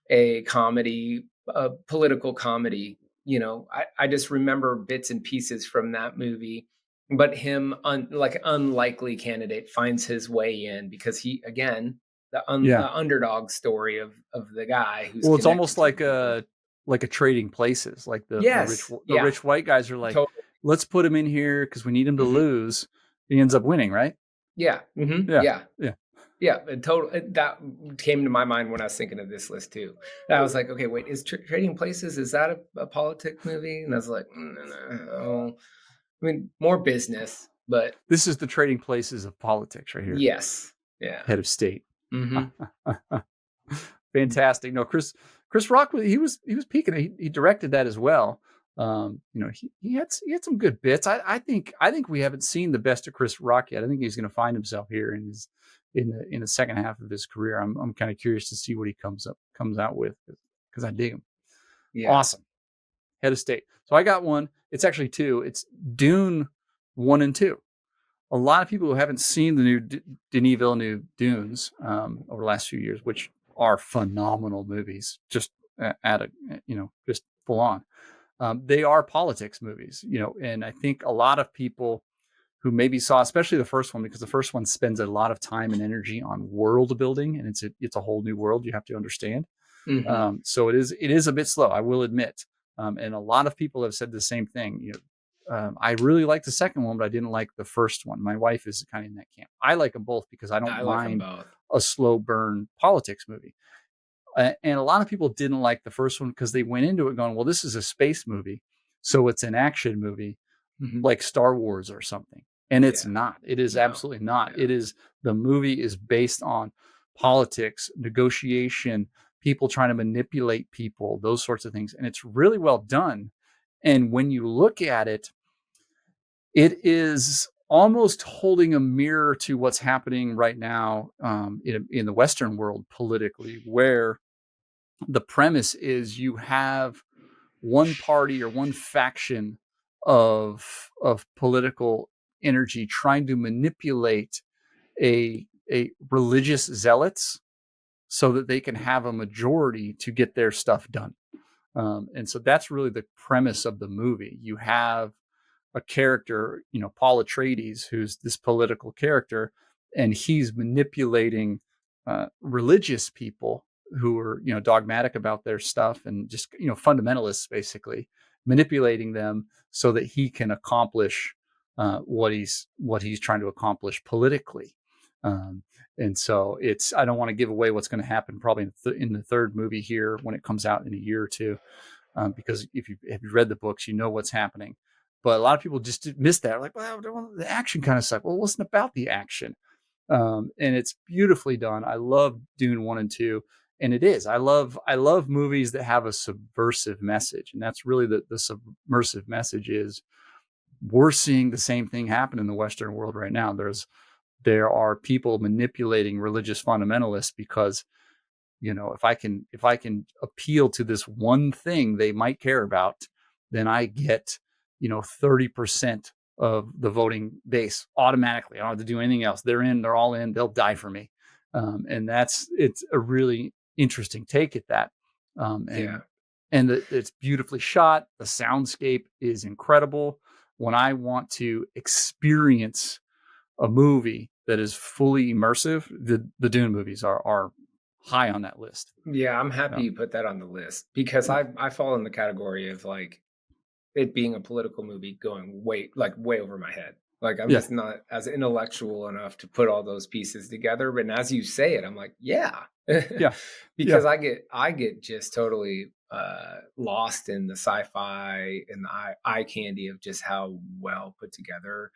a comedy, a political comedy. You know, I just remember bits and pieces from that movie. But him, like unlikely candidate, finds his way in because he again Yeah. the underdog story of the guy who's Well, it's connected almost to the like a trading places. Like the yes, yeah, rich white guys are like, totally. let's put him in here because we need him to Mhm. lose. He ends up winning, right? Yeah, Yeah, yeah. yeah. Yeah, that came to my mind when I was thinking of this list too. And I was like, okay, wait, is Trading Places, is that a politic movie? And I was like, no. I mean, more business, but This is the trading places of politics right here. yes, yeah. Head of state. Mm-hmm. Fantastic. No, Chris Rock, he was peaking. He directed that as well. You know, he had some good bits. I think we haven't seen the best of Chris Rock yet. I think he's going to find himself here in the second half of his career. I'm kind of curious to see what he comes out with because I dig him. Yeah. Awesome. Head of state. So I got one. It's actually two. It's Dune 1 and 2. A lot of people who haven't seen the new Denis Villeneuve Dunes over the last few years, which are phenomenal movies, just just full on. They are politics movies, you know, and I think a lot of people who maybe saw, especially the first one, because the first one spends a lot of time and energy on world building, and it's a whole new world you have to understand. Mm-hmm. So it is a bit slow, I will admit. And a lot of people have said the same thing. You know, I really like the second one, but I didn't like the first one. My wife is kind of in that camp. I like them both because I don't I like them mind both. a slow burn politics movie. And a lot of people didn't like the first one because they went into it going, well, this is a space movie, so it's an action movie like Star Wars or something. And it's not. It is absolutely not. No. It is, the movie is based on politics, negotiation, people trying to manipulate people, those sorts of things. And it's really well done. And when you look at it, it is almost holding a mirror to what's happening right now in the Western world politically, where the premise is you have one party or one faction of political energy trying to manipulate a religious zealots so that they can have a majority to get their stuff done. And so that's really the premise of the movie. You have a character, you know, Paul Atreides, who's this political character, and he's manipulating religious people who are, you know, dogmatic about their stuff and just, you know, fundamentalists, basically manipulating them so that he can accomplish what he's trying to accomplish politically. And so I don't want to give away what's going to happen probably in the third movie here when it comes out in a year or two, because if you read the books, you know what's happening. But a lot of people just miss that. Like, well, the action kind of sucked. Well, it wasn't about the action. And it's beautifully done. I love Dune 1 and 2. And it is. I love movies that have a subversive message. And that's really the subversive message is we're seeing the same thing happen in the Western world right now. There are people manipulating religious fundamentalists because, you know, if I can appeal to this one thing they might care about, then I get, you know, 30% of the voting base automatically. I don't have to do anything else. They're in, they're all in, they'll die for me. And it's a really interesting take at that. And it's beautifully shot. The soundscape is incredible. When I want to experience a movie that is fully immersive, the Dune movies are high on that list. Yeah, I'm happy you put that on the list because I fall in the category of like it being a political movie going way over my head. Like I'm just not as intellectual enough to put all those pieces together. But as you say it, I'm like, yeah. Because I get just totally lost in the sci-fi and the eye candy of just how well put together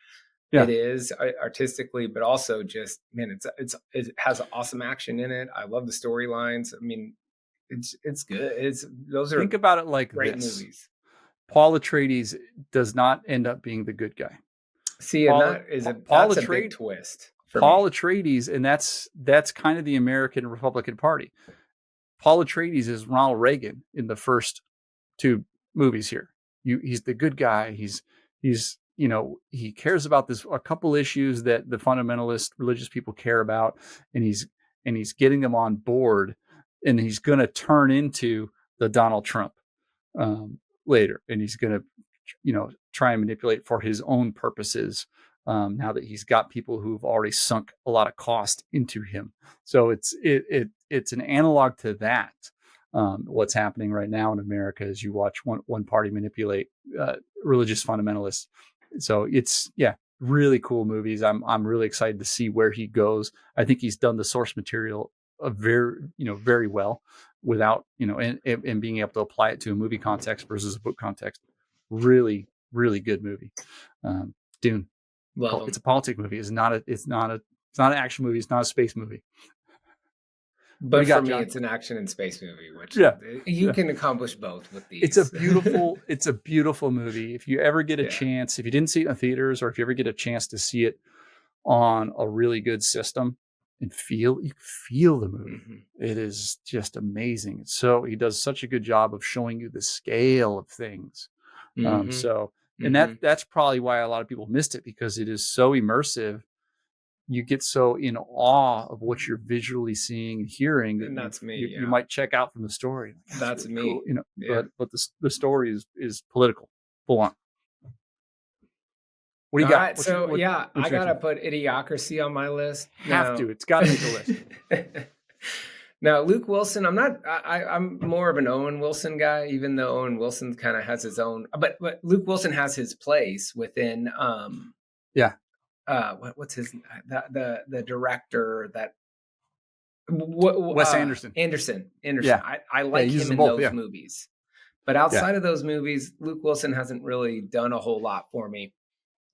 it is artistically, but also just, man, it has awesome action in it. I love the storylines. I mean, it's good. Think about it like great this. movies. Paul Atreides does not end up being the good guy. See, and that's a big twist. Paul Atreides, and that's kind of the American Republican Party. Paul Atreides is Ronald Reagan in the first two movies here. He's the good guy. He's he cares about a couple issues that the fundamentalist religious people care about, and he's getting them on board, and he's going to turn into the Donald Trump later, and he's going to try and manipulate for his own purposes. Now that he's got people who've already sunk a lot of cost into him, so it's an analog to that. What's happening right now in America as you watch one party manipulate religious fundamentalists. So it's really cool movies. I'm really excited to see where he goes. I think he's done the source material very well without and being able to apply it to a movie context versus a book context. Really, really good movie. Dune. Well, it's a politics movie. It's not an action movie. It's not a space movie. But for me, John? It's an action and space movie, which you can accomplish both with these. It's a beautiful movie. If you ever get a chance, if you didn't see it in theaters, or if you ever get a chance to see it on a really good system and feel the movie, it is just amazing. So he does such a good job of showing you the scale of things. And that's probably why a lot of people missed it, because it is so immersive. You get so in awe of what you're visually seeing and hearing that that's me. You might check out from the story. That's really me. Cool, but the story is political, full on. What do you got? Right, so I gotta pput Idiocracy on my list. Have to. It's got to make a list. Now, Luke Wilson, I'm more of an Owen Wilson guy, even though Owen Wilson kind of has his own, but Luke Wilson has his place within, what's his, the director that, Wes Anderson. Anderson. Yeah. I like him in those movies, but outside of those movies, Luke Wilson hasn't really done a whole lot for me.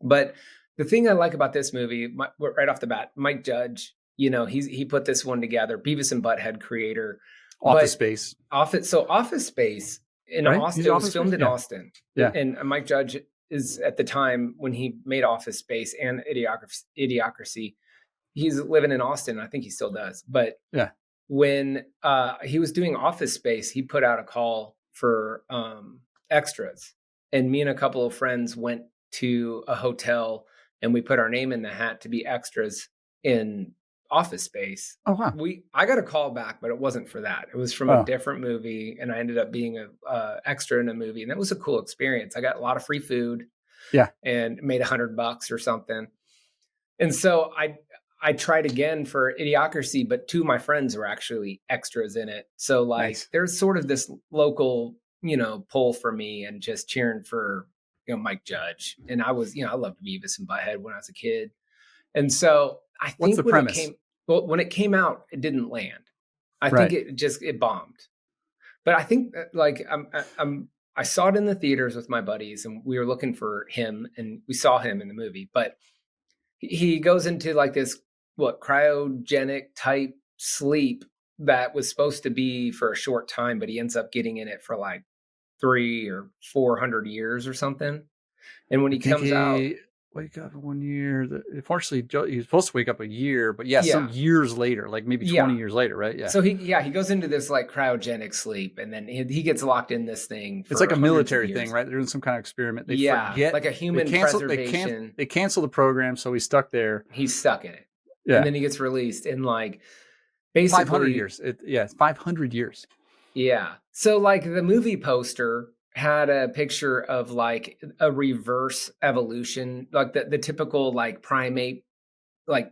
But the thing I like about this movie, right off the bat, Mike Judge, he put this one together. Beavis and Butthead creator. Office Space. Office Space in Austin. It was filmed in Austin. Yeah. And Mike Judge is, at the time when he made Office Space and Idiocracy, he's living in Austin. I think he still does. But when he was doing Office Space, he put out a call for extras. And me and a couple of friends went to a hotel and we put our name in the hat to be extras in Office Space. Oh, wow. I got a call back, but it wasn't for that. It was from a different movie, and I ended up being a extra in a movie, and that was a cool experience. I got a lot of free food, and made $100 or something. And so I tried again for Idiocracy, but two of my friends were actually extras in it. So there's sort of this local, pull for me, and just cheering for Mike Judge. And I was, I loved Beavis and Butthead when I was a kid, and so. I think the premise? When it came out, it didn't land. I think it bombed. But I think I saw it in the theaters with my buddies, and we were looking for him, and we saw him in the movie. But he goes into this cryogenic type sleep that was supposed to be for a short time, but he ends up getting in it for 300 or 400 years or something. And when he comes out. Wake up 1 year. Unfortunately, he was supposed to wake up a year, but some years later, maybe 20 years later, right? Yeah. So he goes into this cryogenic sleep, and then he gets locked in this thing. It's like a military thing, right? They're doing some kind of experiment. They forget, like a human preservation. They cancel the program, so he's stuck there. He's stuck in it. Yeah. And then he gets released in basically 500 years. It's 500 years. Yeah. So the movie poster had a picture of a reverse evolution, the typical primate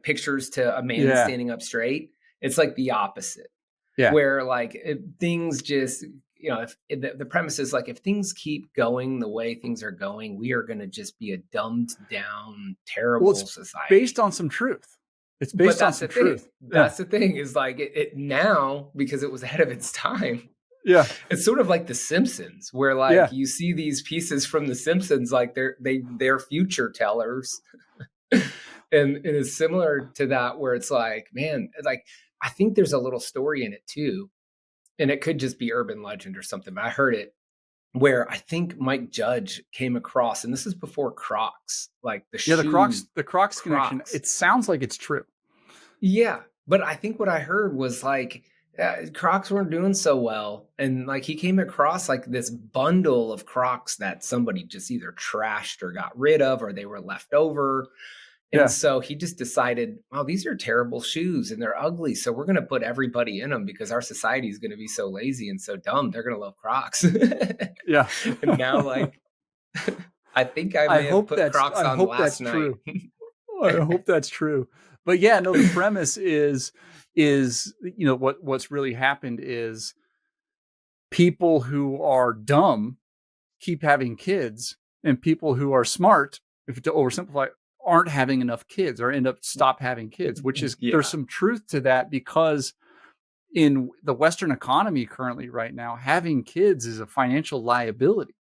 pictures to a man standing up straight. It's the opposite. Yeah. Where things just you know, if the premise is like, if things keep going the way things are going, we are going to just be a dumbed down, Well, terrible it's society. based on some truth. It's But based on that's some the thing. truth. That's the thing is like it now, because it was ahead of its time. Yeah. It's sort of like The Simpsons, where like you see these pieces from The Simpsons, like they're future tellers. And it is similar to that, where it's like, man, like I think there's a little story in it too. And it could just be urban legend or something, but I heard it where I think Mike Judge came across, and this is before Crocs, like the shoe. The Crocs connection. It sounds like it's true. Yeah, but I think what I heard was like Crocs weren't doing so well, and like he came across like this bundle of Crocs that somebody just either trashed or got rid of, or they were left over. And so he just decided, wow, these are terrible shoes and they're ugly. So we're going to put everybody in them because our society is going to be so lazy and so dumb. They're going to love Crocs. Yeah. And now, like, I think I may have put Crocs on last night. True. I hope that's true. But yeah, no, the premise is, you know, what's really happened is people who are dumb keep having kids, and people who are smart, if to oversimplify, aren't having enough kids or end up stop having kids, which is there's some truth to that, because in the Western economy currently right now, having kids is a financial liability.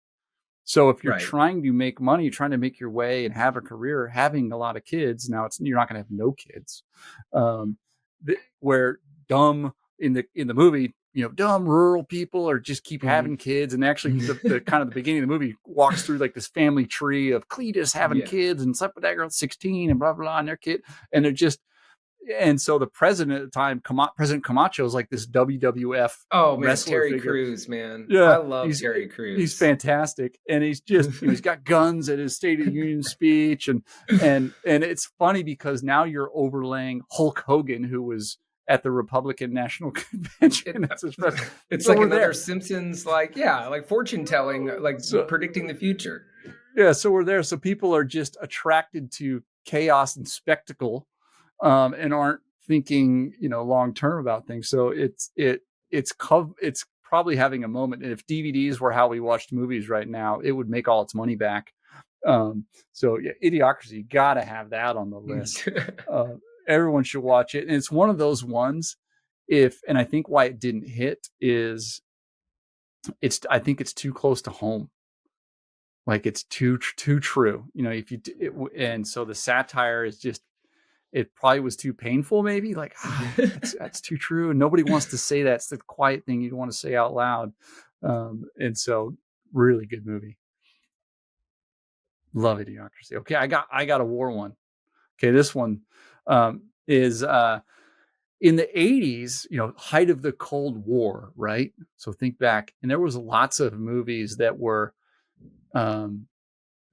So if you're trying to make money, trying to make your way and have a career, having a lot of kids, now you're not going to have no kids. Where dumb in the movie, you know, dumb rural people are just keep having kids. And actually the kind of the beginning of the movie walks through like this family tree of Cletus having kids and slept with that girl at 16 and blah, blah, and their kid. And they're just, and so the president at the time, President Camacho, is like this WWF. Oh man, Terry Crews, man. Yeah, I love Terry Crews. He's fantastic. And he's just, you know, he's got guns at his State of the Union speech. And it's funny because now you're overlaying Hulk Hogan, who was at the Republican National Convention. It's like another Simpsons, like fortune telling, like predicting the future. Yeah, so we're there. So people are just attracted to chaos and spectacle, and aren't thinking, you know, long term about things. So it's probably having a moment. And if DVDs were how we watched movies right now, it would make all its money back. So yeah, Idiocracy, you got to have that on the list. Everyone should watch it. And it's one of those ones, and I think why it didn't hit is I think it's too close to home. Like it's too true, you know, and so the satire is just, it probably was too painful. Maybe like, that's too true. And nobody wants to say that. It's the quiet thing you don't want to say out loud. And so really good movie. Love Idiocracy. Okay. I got a war one. Okay. This one, is in the 80s, you know, height of the Cold War, right? So think back, and there was lots of movies that were, you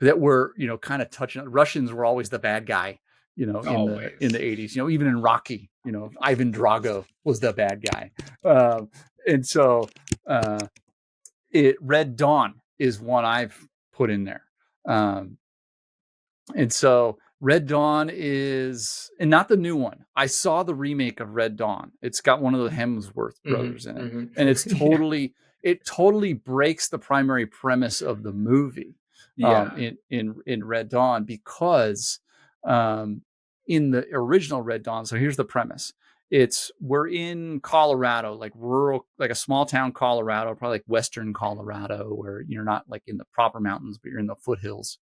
know, kind of touching. Russians were always the bad guy, you know, in the 80s. You know, even in Rocky, you know, Ivan Drago was the bad guy, and so Red Dawn is one I've put in there, and so. Red Dawn is, and not the new one. I saw the remake of Red Dawn. It's got one of the Hemsworth brothers in it. And it's it totally breaks the primary premise of the movie in Red Dawn, because in the original Red Dawn, so here's the premise. We're in Colorado, like rural, like a small town Colorado, probably like Western Colorado, where you're not like in the proper mountains, but you're in the foothills.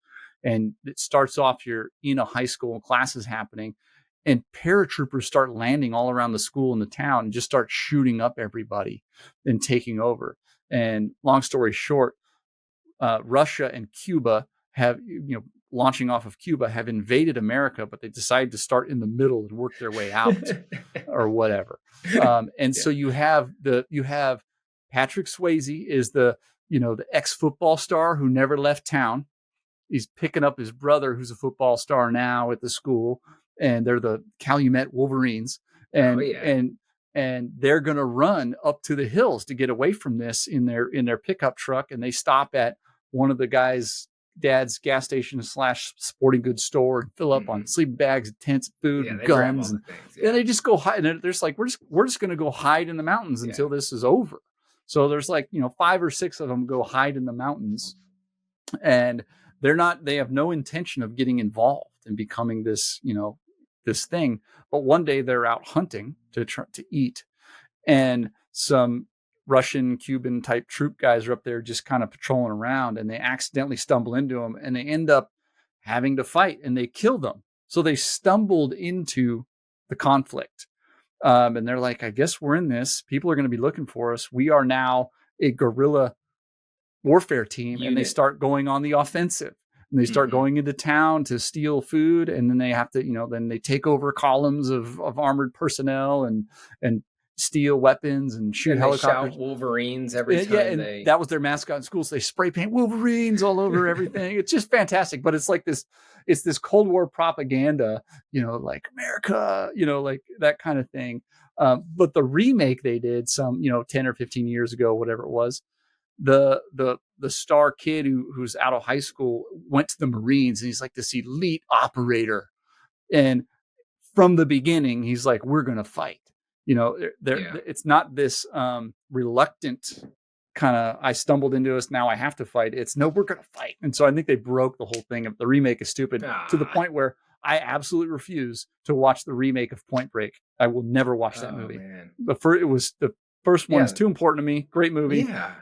And it starts off, you're in a high school, classes happening, and paratroopers start landing all around the school and the town and just start shooting up everybody and taking over. And long story short, Russia and Cuba have, you know, launching off of Cuba, have invaded America, but they decide to start in the middle and work their way out or whatever. So you have Patrick Swayze is the ex-football star who never left town. He's picking up his brother, who's a football star now at the school, and they're the Calumet Wolverines. And they're going to run up to the hills to get away from this in their pickup truck. And they stop at one of the guys' dad's gas station / sporting goods store and fill up on sleeping bags, tents, food, and guns. And they just go hide. And they're just like, we're just going to go hide in the mountains until this is over. So there's like, 5 or 6 of them go hide in the mountains, and they have no intention of getting involved and becoming this, this thing. But one day they're out hunting to eat, and some Russian, Cuban type troop guys are up there just kind of patrolling around, and they accidentally stumble into them, and they end up having to fight, and they kill them. So they stumbled into the conflict. And they're like, I guess we're in this. People are going to be looking for us. We are now a guerrilla warfare team. And they start going on the offensive, and they start going into town to steal food. And then they have to, then they take over columns of armored personnel and steal weapons and shoot helicopters. Shout Wolverines every time. Yeah, and that was their mascot in school. So they spray paint Wolverines all over everything. It's just fantastic. But it's like this Cold War propaganda, like America, like that kind of thing. But the remake they did some, 10 or 15 years ago, whatever it was, the star kid who's out of high school went to the Marines, and he's like this elite operator. And from the beginning, he's like, we're going to fight. It's not this reluctant kind of, I stumbled into this, now I have to fight. It's no, we're going to fight. And so I think they broke the whole thing. The remake is stupid to the point where I absolutely refuse to watch the remake of Point Break. I will never watch that movie. Man. The first one's too important to me. Great movie. Yeah.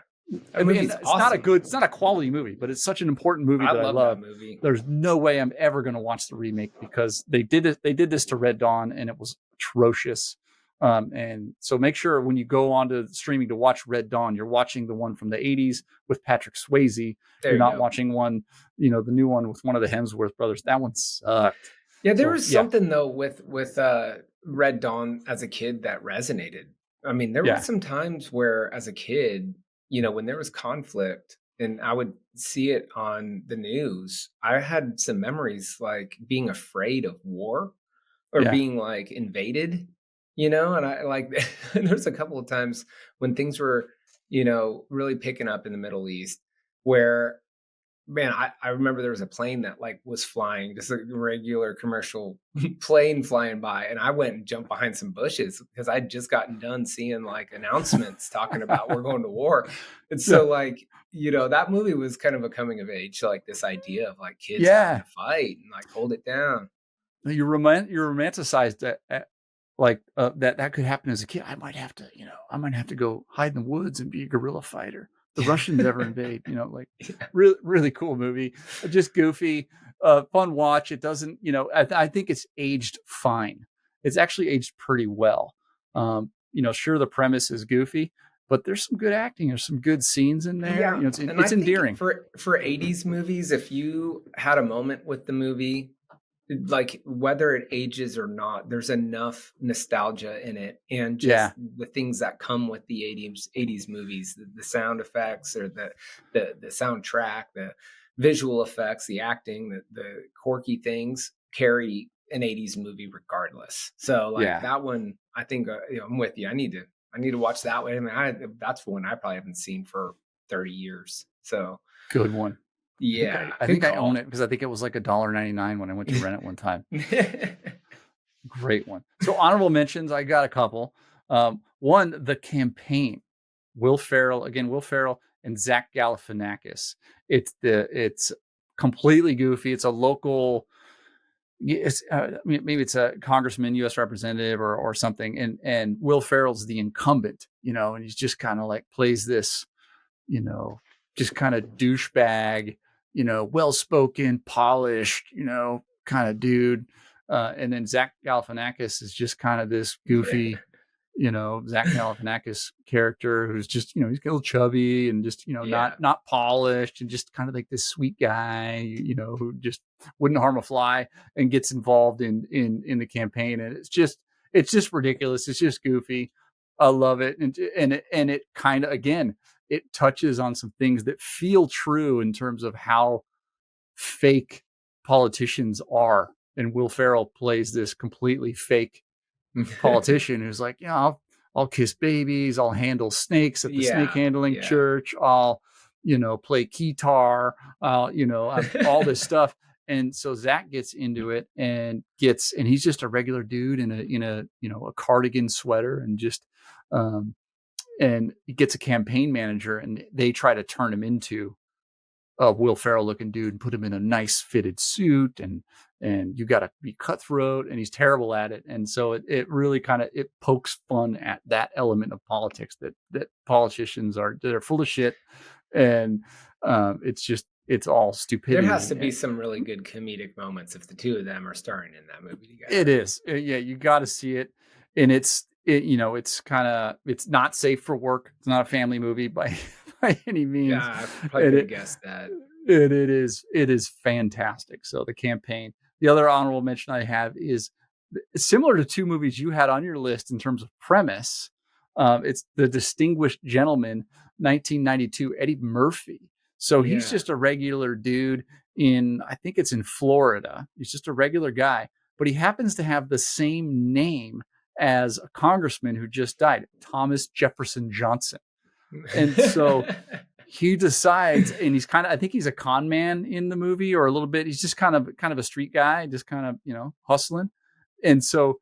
I mean, it's awesome. It's not a quality movie, but it's such an important movie that I love. That movie. There's no way I'm ever going to watch the remake, because they did this to Red Dawn, and it was atrocious. And so make sure when you go onto streaming to watch Red Dawn, you're watching the one from the 80s with Patrick Swayze. You're not watching one, the new one with one of the Hemsworth brothers. That one sucked. Yeah, there was something though with Red Dawn as a kid that resonated. I mean, there were some times where as a kid, when there was conflict and I would see it on the news, I had some memories like being afraid of war or being like invaded. And I like, there's a couple of times when things were, really picking up in the Middle East where, man, I remember there was a plane that like was flying, just a regular commercial plane flying by. And I went and jumped behind some bushes because I'd just gotten done seeing like announcements talking about we're going to war. And so like, that movie was kind of a coming of age, like this idea of like kids having to fight and like hold it down. You romanticized that. Like that could happen as a kid. I might have to go hide in the woods and be a guerrilla fighter. The Russians ever invade, really, really cool movie. Just goofy, fun watch. It doesn't, I think it's aged fine. It's actually aged pretty well. Sure, the premise is goofy, but there's some good acting. There's some good scenes in there. Yeah. It's endearing. For 80s movies, if you had a moment with the movie, like whether it ages or not, there's enough nostalgia in it, and just the things that come with the 80s movies, the sound effects or the soundtrack, the visual effects, the acting, the quirky things carry an 80s movie regardless. So like that one, I think I'm with you. I need to watch that one. I mean, that's one I probably haven't seen for 30 years. So good one. Yeah, I think I own it because I think it was like $1.99 when I went to rent it one time. Great one. So honorable mentions, I got a couple. One, The Campaign. Will Ferrell and Zach Galifianakis. It's completely goofy. It's a local. Maybe it's a congressman, U.S. representative, or something. And Will Ferrell's the incumbent, and he's just kind of like plays this, just kind of douchebag, well-spoken, polished, kind of dude. And then Zach Galifianakis is just kind of this goofy, Zach Galifianakis character who's just, he's a little chubby and just, not polished, and just kind of like this sweet guy, who just wouldn't harm a fly and gets involved in the campaign. And it's just ridiculous. It's just goofy. I love it. And it kind of, again, it touches on some things that feel true in terms of how fake politicians are. And Will Ferrell plays this completely fake politician who's like, I'll kiss babies. I'll handle snakes at the snake handling church. I'll, play guitar. All this stuff. And so Zach gets into it and he's just a regular dude in a cardigan sweater and just, and he gets a campaign manager, and they try to turn him into a Will Ferrell looking dude and put him in a nice fitted suit, and you got to be cutthroat, and he's terrible at it. And so it really kind of, it pokes fun at that element of politics that politicians they're full of shit. And it's all stupidity. There has to be some really good comedic moments if the two of them are starring in that movie together. It is. Yeah, you got to see it. And it's not safe for work. It's not a family movie by any means. Yeah, I probably could have guessed that. It is fantastic. So The Campaign. The other honorable mention I have is similar to two movies you had on your list in terms of premise. It's The Distinguished Gentleman, 1992, Eddie Murphy. So he's just a regular dude I think it's in Florida. He's just a regular guy, but he happens to have the same name as a congressman who just died, Thomas Jefferson Johnson. And so he decides, and I think he's a con man in the movie, or a little bit. He's just kind of a street guy, just kind of, hustling. And so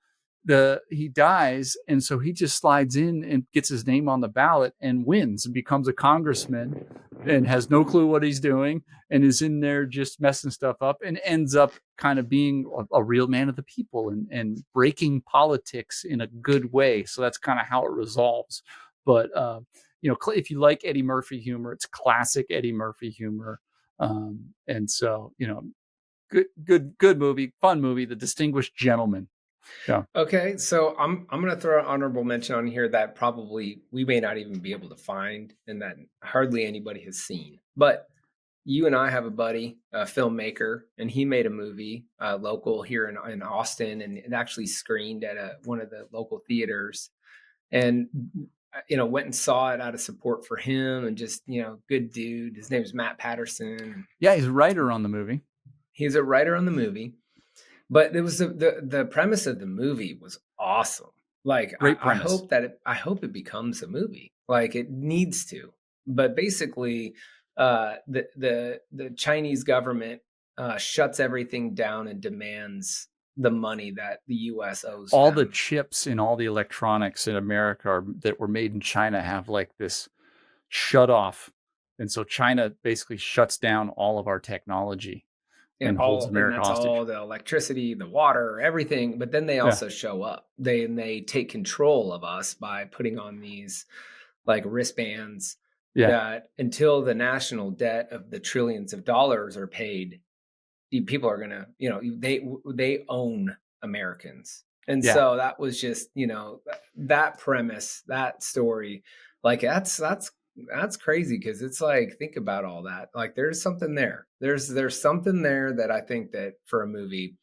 he dies. And so he just slides in and gets his name on the ballot and wins and becomes a congressman and has no clue what he's doing and is in there just messing stuff up and ends up kind of being a real man of the people and breaking politics in a good way. So that's kind of how it resolves. But, if you like Eddie Murphy humor, it's classic Eddie Murphy humor. And so, good movie, fun movie, The Distinguished Gentleman. Yeah. Okay, so I'm going to throw an honorable mention on here that probably we may not even be able to find, and that hardly anybody has seen. But you and I have a buddy, a filmmaker, and he made a movie local here in Austin, and it actually screened at one of the local theaters. And went and saw it out of support for him, and just good dude. His name's Matt Patterson. Yeah, he's a writer on the movie. He's a writer on the movie. But it was the premise of the movie was awesome. Like, great premise. I hope it becomes a movie. Like, it needs to. But basically, the Chinese government shuts everything down and demands the money that the U.S. owes. All them. The chips in all the electronics in America that were made in China have like this shut off, and so China basically shuts down all of our technology. And holds America hostage. All the electricity, the water, everything. But then they also show up. They take control of us by putting on these like wristbands that until the national debt of the trillions of dollars are paid, people are gonna, they own Americans. And so that was just, that premise, that story, like that's crazy, because it's like, think about all that. Like, there's something there. There's something there that I think that for a movie,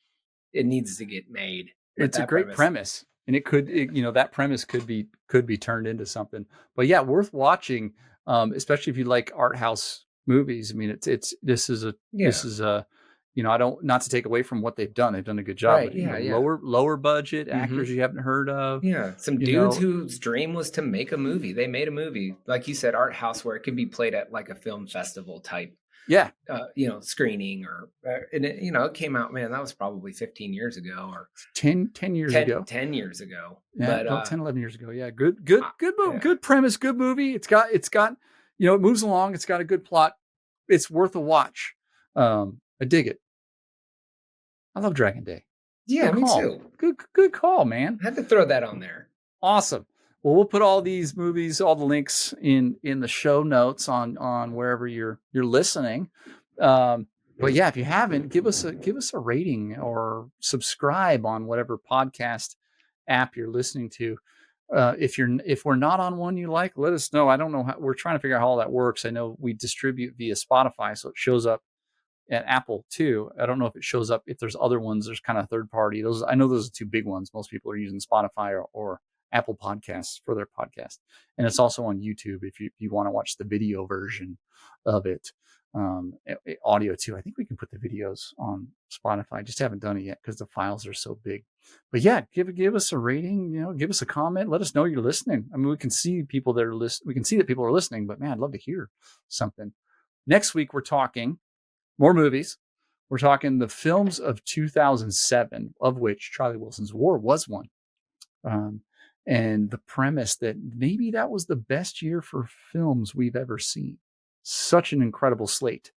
it needs to get made. It's a great premise, and it could, that premise could be turned into something. But yeah, worth watching, especially if you like art house movies. I mean, this is a I don't, not to take away from what they've done. They've done a good job. Right, but, lower budget actors you haven't heard of. Yeah, some dudes whose dream was to make a movie. They made a movie, like you said, art house, where it could be played at like a film festival type. Yeah, screening, and it came out. Man, that was probably 15 years ago, or 10 years ago. 10 years ago. Yeah, but, 10, 11 years ago. Yeah, good movie, good premise, good movie. It's got it moves along. It's got a good plot. It's worth a watch. I dig it. I love Dragon Day. Yeah, me too. Good call, man. I had to throw that on there. Awesome. Well, we'll put all these movies, all the links in the show notes on wherever you're listening. But yeah, if you haven't, give us a rating or subscribe on whatever podcast app you're listening to. If we're not on one you like, let us know. I don't know how, we're trying to figure out how all that works. I know we distribute via Spotify, so it shows up at Apple too. I don't know if it shows up if there's other ones. There's kind of third party. I know those are two big ones. Most people are using Spotify or Apple Podcasts for their podcast, and it's also on YouTube if you want to watch the video version of it. Audio too. I think we can put the videos on Spotify. Just haven't done it yet because the files are so big. But yeah, give us a rating. Give us a comment. Let us know you're listening. I mean, we can see people that are listening. We can see that people are listening. But man, I'd love to hear something. Next week we're talking more movies. We're talking the films of 2007, of which Charlie Wilson's War was one. and the premise that maybe that was the best year for films we've ever seen. Such an incredible slate.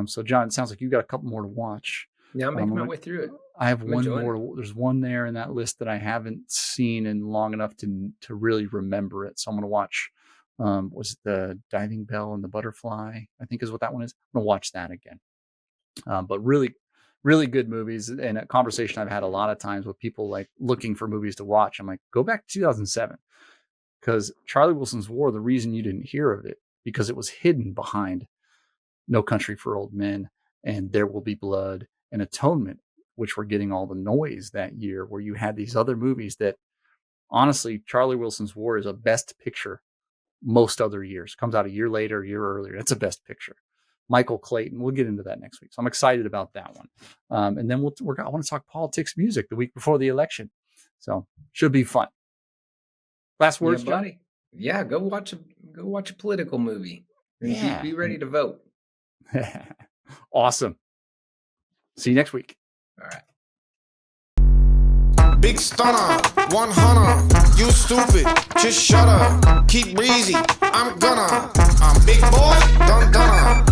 So John, it sounds like you got a couple more to watch. Yeah, I'm making my way through it. I have I'm one enjoying more. There's one there in that list that I haven't seen in long enough to really remember it. So I'm going to watch. Was it the Diving Bell and the Butterfly? I think is what that one is. I'm going to watch that again. But really, really good movies, and a conversation I've had a lot of times with people like looking for movies to watch. I'm like, go back to 2007, because Charlie Wilson's War, the reason you didn't hear of it, because it was hidden behind No Country for Old Men and There Will Be Blood and Atonement, which were getting all the noise that year, where you had these other movies that, honestly, Charlie Wilson's War is a best picture most other years. Comes out a year later, a year earlier. That's a best picture. Michael Clayton. We'll get into that next week. So I'm excited about that one. And then I want to talk politics music the week before the election. So should be fun. Last words, yeah, buddy. Yeah, go watch a political movie and be ready to vote. Awesome. See you next week. All right. Big stunner, 100. You stupid, just shut up. Keep breezy, I'm gonna. I'm big boy, dun dunna.